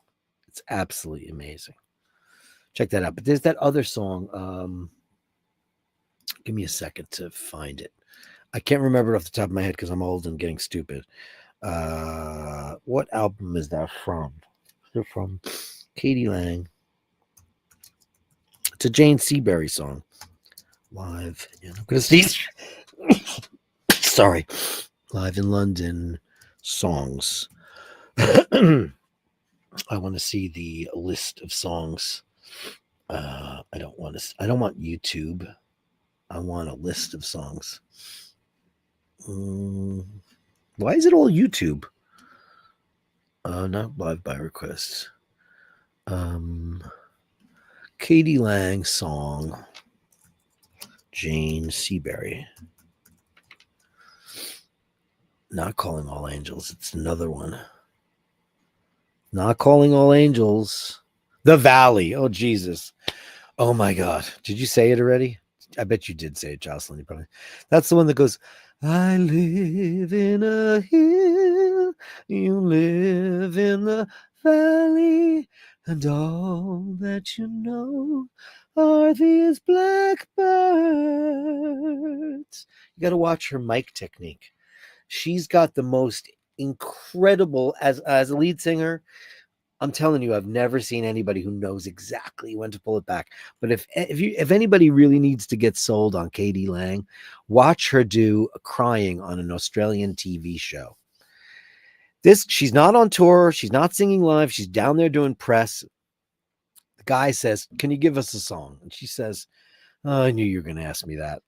It's absolutely amazing. Check that out. But there's that other song. Give me a second to find it. I can't remember it off the top of my head because I'm old and getting stupid. What album is that from? They're from Katie Lang. It's a Jane Seabury song. Live. I'm going to sneeze. Sorry. Live in London songs. I want to see the list of songs. I don't want YouTube. I want a list of songs. Why is it all YouTube? not live by request. Katie Lang song. Jane Seabury. Not Calling All Angels. It's another one. Not Calling All Angels. The Valley. Oh, Jesus. Oh, my God. Did you say it already? I bet you did say it, Jocelyn. You probably. That's the one that goes, I live in a hill. You live in the valley. And all that you know are these blackbirds. You got to watch her mic technique. She's got the most incredible, as a lead singer, I'm telling you, I've never seen anybody who knows exactly when to pull it back. But if anybody really needs to get sold on Katie Lang, watch her do Crying on an Australian TV show. She's not on tour, she's not singing live, she's down there doing press. The guy says, "Can you give us a song?" And she says, "Oh, I knew you were going to ask me that."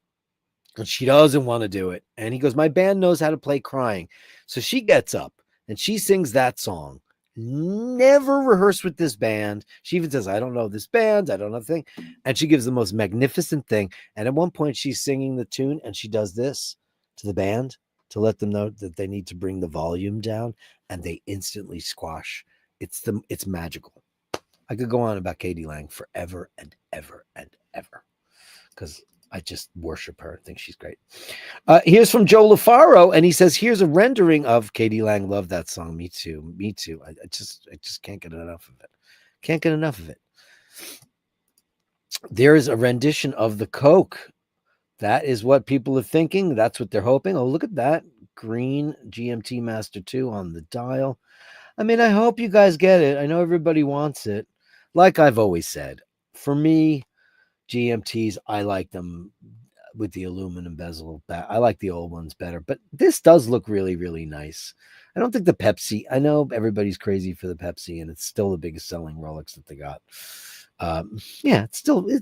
And she doesn't want to do it. And he goes, "My band knows how to play Crying." So she gets up and she sings that song. Never rehearsed with this band. She even says, "I don't know this band. I don't know the thing." And she gives the most magnificent thing. And at one point she's singing the tune and she does this to the band to let them know that they need to bring the volume down, and they instantly squash. It's magical. I could go on about Katie Lang forever and ever and ever, because I just worship her. I think she's great. Here's from Joe LaFaro, and he says, "Here's a rendering of Katie Lang. Love that song. Me too. Me too. I just can't get enough of it. Can't get enough of it." There is a rendition of the Coke. That is what people are thinking. That's what they're hoping. Oh, look at that. Green GMT Master 2 on the dial. I mean, I hope you guys get it. I know everybody wants it. Like I've always said, for me, GMTs, I like them with the aluminum bezel. I like the old ones better, but this does look really, really nice. I don't think the Pepsi, I know everybody's crazy for the Pepsi, and it's still the biggest selling Rolex that they got. Yeah, it's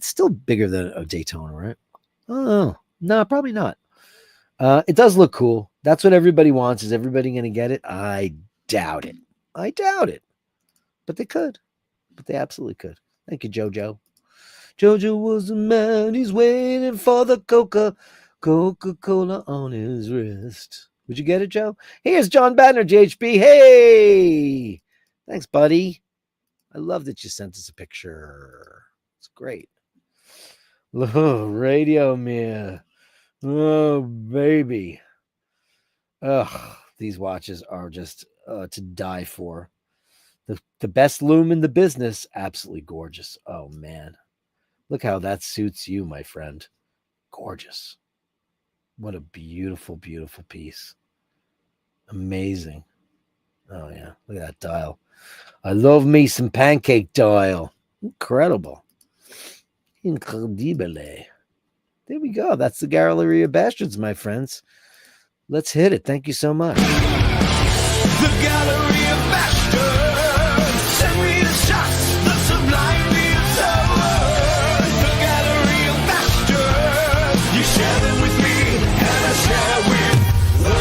still bigger than a Daytona, right? Oh, no, probably not. It does look cool. That's what everybody wants. Is everybody going to get it? I doubt it. I doubt it. But they could. But they absolutely could. Thank you, Jojo. Jojo was a man. He's waiting for the Coca-Cola on his wrist. Would you get it, Joe? Here's John Banner, JHB. Hey! Thanks, buddy. I love that you sent us a picture. It's great. Oh, Radio Mia. Oh, baby. Ugh, these watches are just to die for. The best loom in the business. Absolutely gorgeous. Oh, man. Look how that suits you, my friend. Gorgeous. What a beautiful, beautiful piece. Amazing. Oh, yeah. Look at that dial. I love me some pancake dial. Incredible. Incredibile. There we go. That's the Gallery of Bastards, my friends. Let's hit it. Thank you so much. The Gallery of Bashtards. Send me the shots, the sublime, the absurd. The Gallery of Bashtards. You share them with me, and I share with the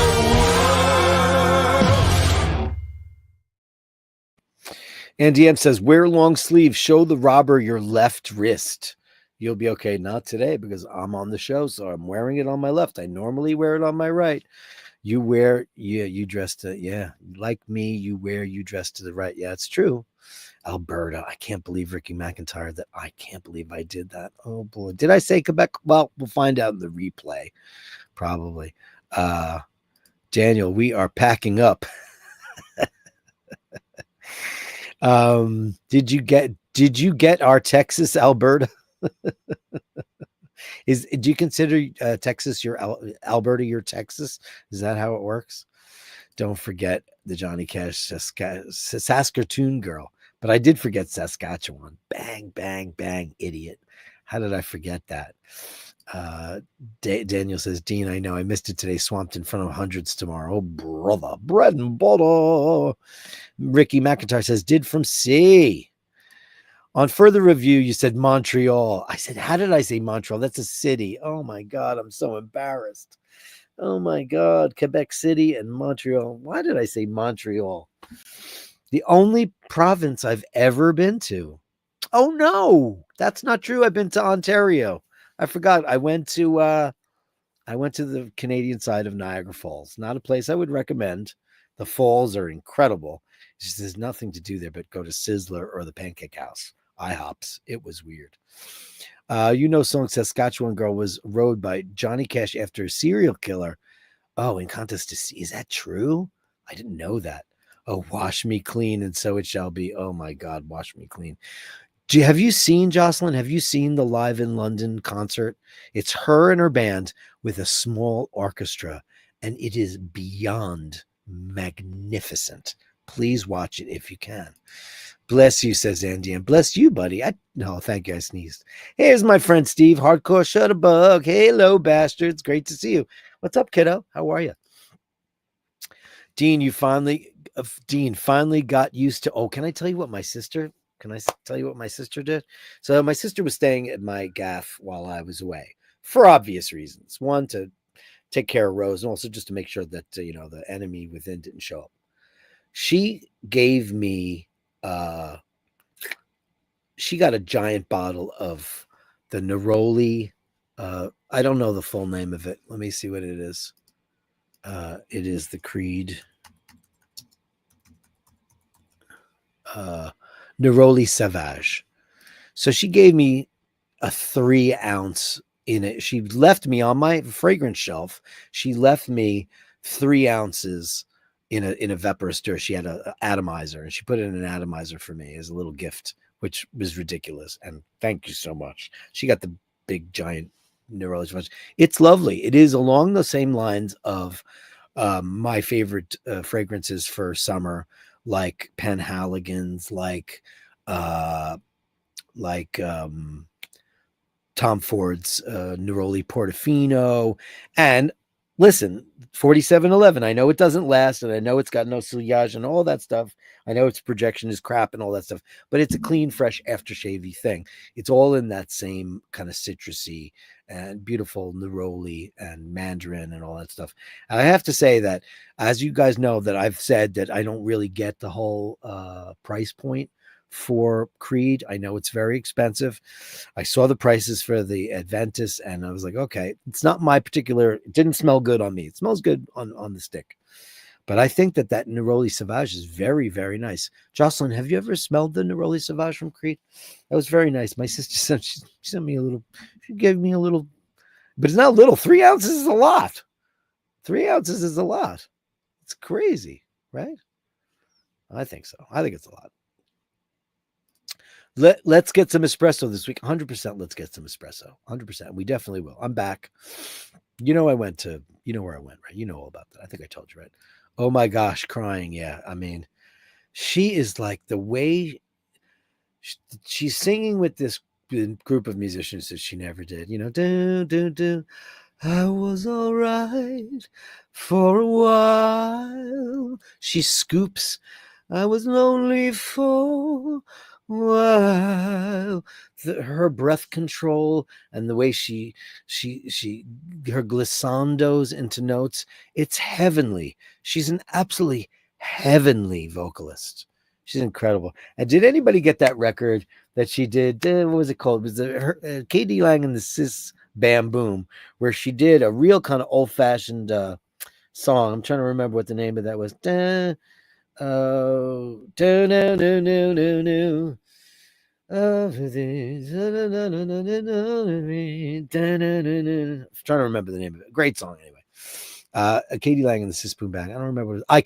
world. Andy M says, "Wear long sleeves. Show the robber your left wrist. You'll be okay." Not today, because I'm on the show, so I'm wearing it on my left. I normally wear it on my right. You dress to, like me, you dress to the right. Yeah, it's true. Alberta. I can't believe Ricky McIntyre that I can't believe I did that. Oh boy. Did I say Quebec? Well, we'll find out in the replay. Probably. Daniel, we are packing up. Did you get our Texas, Alberta? Do you consider Texas your Alberta your Texas? Is that how it works? Don't forget the Johnny Cash Saskatoon girl. But I did forget Saskatchewan. Bang, bang, bang, idiot. How did I forget that? Daniel says, "Dean, I know I missed it today. Swamped in front of hundreds tomorrow. Oh, brother, bread and butter." Ricky McIntyre says, "Did from C." On further review, you said Montreal. I said, how did I say Montreal? That's a city. Oh, my God. I'm so embarrassed. Oh, my God. Quebec City and Montreal. Why did I say Montreal? The only province I've ever been to. Oh no, that's not true. I've been to Ontario. I forgot. I went to the Canadian side of Niagara Falls. Not a place I would recommend. The falls are incredible. It's just there's nothing to do there but go to Sizzler or the Pancake House. IHOPs. It was weird. Song Saskatchewan Girl was rode by Johnny Cash after a serial killer. Oh, in contest to see. Is that true? I didn't know that. Oh, wash me clean and so it shall be. Oh my God, wash me clean. Have you seen, Jocelyn? Have you seen the Live in London concert? It's her and her band with a small orchestra, and it is beyond magnificent. Please watch it if you can. Bless you, says Andy, and bless you, buddy. No, thank you. I sneezed. Here's my friend Steve, Hardcore Shutterbug. Hello, bastards. Great to see you. What's up, kiddo? How are you? Dean, Dean finally got used to. Oh, can I tell you what my sister? Can I tell you what my sister did? So my sister was staying at my gaff while I was away for obvious reasons. One, to take care of Rose, and also just to make sure that the enemy within didn't show up. She gave me. She got a giant bottle of the Neroli. I don't know the full name of it. Let me see what it is. It is the Creed. Neroli Sauvage. So she gave me a 3-ounce in it. She left me on my fragrance shelf. She left me 3 ounces in a vaporistor. She had an atomizer, and she put it in an atomizer for me as a little gift, which was ridiculous. And thank you so much. She got the big giant Neroli Sauvage. It's lovely. It is along the same lines of my favorite fragrances for summer, like Penhaligon's, like Tom Ford's Neroli Portofino. And listen, 4711, I know it doesn't last, and I know it's got no sillage and all that stuff. I know its projection is crap and all that stuff, but it's a clean, fresh, aftershave-y thing. It's all in that same kind of citrusy and beautiful neroli and mandarin and all that stuff. I have to say that, as you guys know, that I've said that I don't really get the whole price point for Creed. I know it's very expensive. I saw the prices for the Adventus, and I was like, okay, it's not my particular. It didn't smell good on me. It smells good on the stick. But I think that Neroli Sauvage is very, very nice. Jocelyn, have you ever smelled the Neroli Sauvage from Creed? That was very nice. My sister she sent me a little. She gave me a little, but it's not little. 3 ounces is a lot. 3 ounces is a lot. It's crazy, right? I think so. I think it's a lot. Let's get some espresso this week. 100%. Let's get some espresso. 100%. We definitely will. I'm back. I went to. You know where I went, right? You know all about that. I think I told you, right? Oh my gosh, crying. Yeah. I mean, she is like the way she's singing with this group of musicians that she never did. Do. I was all right for a while. She scoops. I was lonely for a while. Her breath control and the way she her glissandos into notes, it's heavenly. She's an absolutely heavenly vocalist. She's incredible. And did anybody get that record that she did? What was it called? It was K.D. Lang and the Sis Bam Boom, where she did a real kind of old-fashioned song. I'm trying to remember what the name of that was. I'm trying to remember the name of it. Great song, anyway. Katie Lang and the Sis Boom Band. I don't remember what it was. I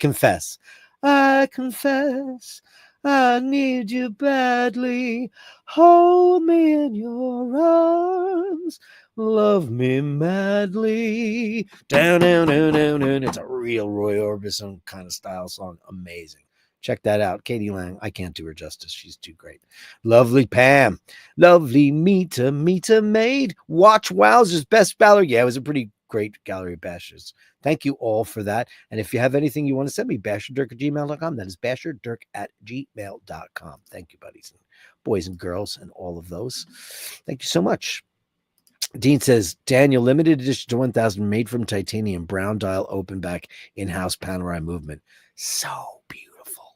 confess. I need you badly. Hold me in your arms. Love me madly. Down. It's a real Roy Orbison kind of style song. Amazing. Check that out. Katie Lang. I can't do her justice. She's too great. Lovely Pam. Lovely Mita Maid. Watch Wowzers Best Baller. Yeah, it was a pretty great Gallery of Bashers. Thank you all for that. And if you have anything you want to send me, basherdirk@gmail.com. That is basherdirk@gmail.com. Thank you, buddies and boys and girls and all of those. Thank you so much. Dean says, Daniel, limited edition to 1000, made from titanium, brown dial, open back, in-house panorama movement. So beautiful.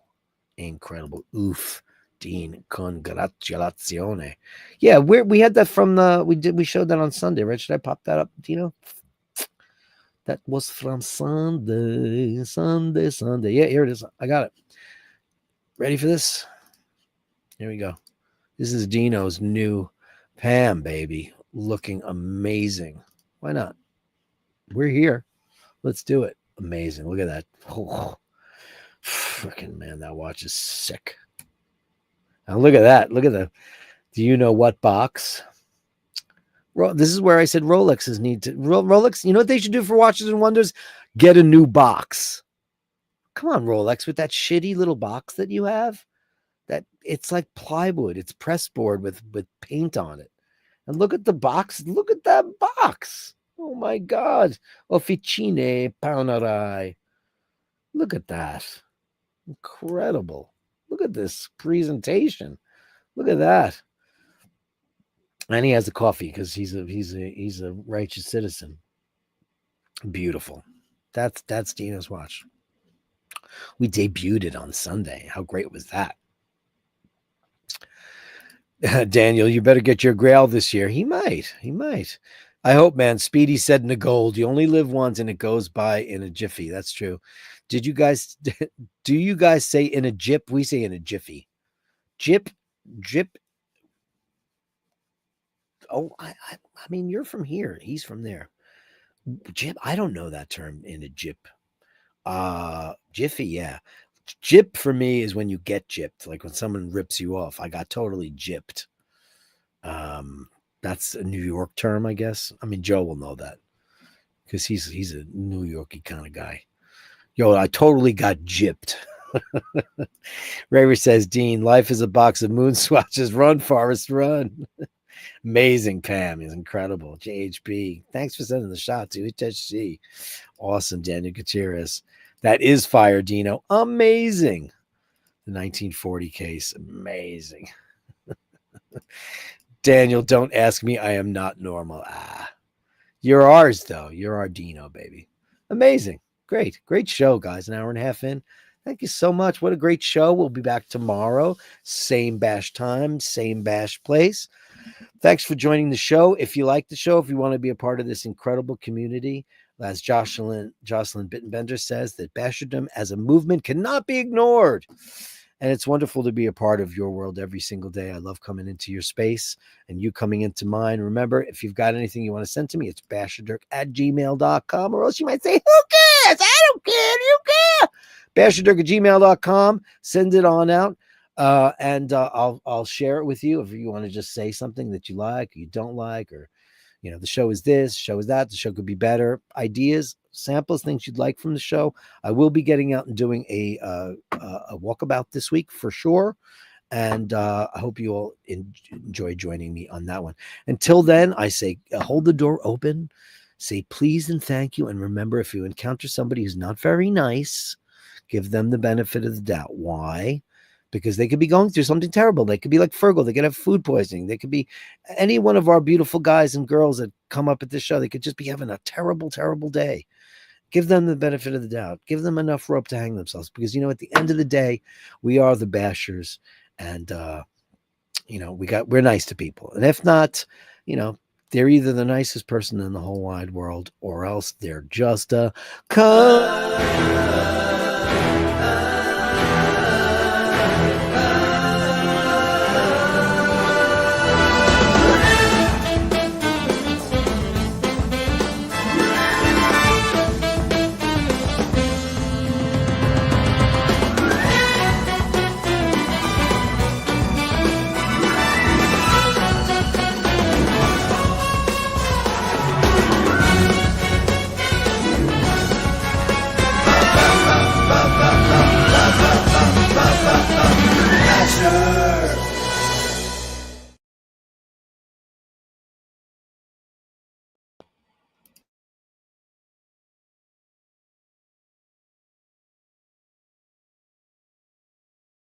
Incredible. Oof. Dean, congratulazione. Yeah, we had that from we showed that on Sunday, right? Should I pop that up, Dino? That was from Sunday. Yeah, here it is. I got it. Ready for this? Here we go. This is Dino's new Pam, baby. Looking amazing. Why not? We're here. Let's do it. Amazing. Look at that. Oh, freaking man, that watch is sick. Now look at that. Look at the, do you know what box? This is where I said Rolexes need to, Rolex, you know what they should do for Watches and Wonders? Get a new box. Come on, Rolex, with that shitty little box that you have. That it's like plywood. It's press board with paint on it. And look at the box. Look at that box. Oh my God. Officine Paunerai. Look at that. Incredible. Look at this presentation. Look at that. And he has a coffee because he's a righteous citizen. Beautiful. That's Dina's watch. We debuted it on Sunday. How great was that? Daniel, you better get your Grail this year. He might. I hope, man. Speedy said in the gold, you only live once and it goes by in a jiffy. That's true. Do you guys say in a jip? We say in a jiffy. Jip. Oh, I mean, you're from here. He's from there. Jip. I don't know that term in a jip. Jiffy. Yeah. Jip for me is when you get gypped, like when someone rips you off. I got totally gypped. That's a New York term, I guess. I mean, Joe will know that because he's a New Yorky kind of guy. Yo, I totally got gypped. Raver says, Dean, life is a box of moon swatches. Run, Forrest, run. Amazing, Pam. Is incredible. JHP. Thanks for sending the shot to HHC. Awesome, Daniel Gutierrez. That is fire, Dino. Amazing. The 1940 case. Amazing. Daniel, don't ask me. I am not normal. You're ours, though. You're our Dino, baby. Amazing. Great show, guys. An hour and a half in. Thank you so much. What a great show. We'll be back tomorrow. Same bash time, same bash place. Thanks for joining the show. If you like the show, if you want to be a part of this incredible community, as Jocelyn Bittenbender says, that Bashardom as a movement cannot be ignored. And it's wonderful to be a part of your world every single day. I love coming into your space and you coming into mine. Remember, if you've got anything you want to send to me, it's basherdirk@gmail.com, or else you might say, who cares? I don't care. You care. basherdirk@gmail.com. Send it on out. And I'll share it with you if you want to just say something that you like, or you don't like, or the show is this, show is that, the show could be better. Ideas, samples, things you'd like from the show. I will be getting out and doing a walkabout this week for sure. And I hope you all enjoy joining me on that one. Until then, I say hold the door open, say please and thank you. And remember, if you encounter somebody who's not very nice, give them the benefit of the doubt. Why? Because they could be going through something terrible. They could be like Fergal. They could have food poisoning. They could be any one of our beautiful guys and girls that come up at this show. They could just be having a terrible, terrible day. Give them the benefit of the doubt. Give them enough rope to hang themselves. Because, at the end of the day, we are the Bashers. And, we're nice to people. And if not, they're either the nicest person in the whole wide world, or else they're just a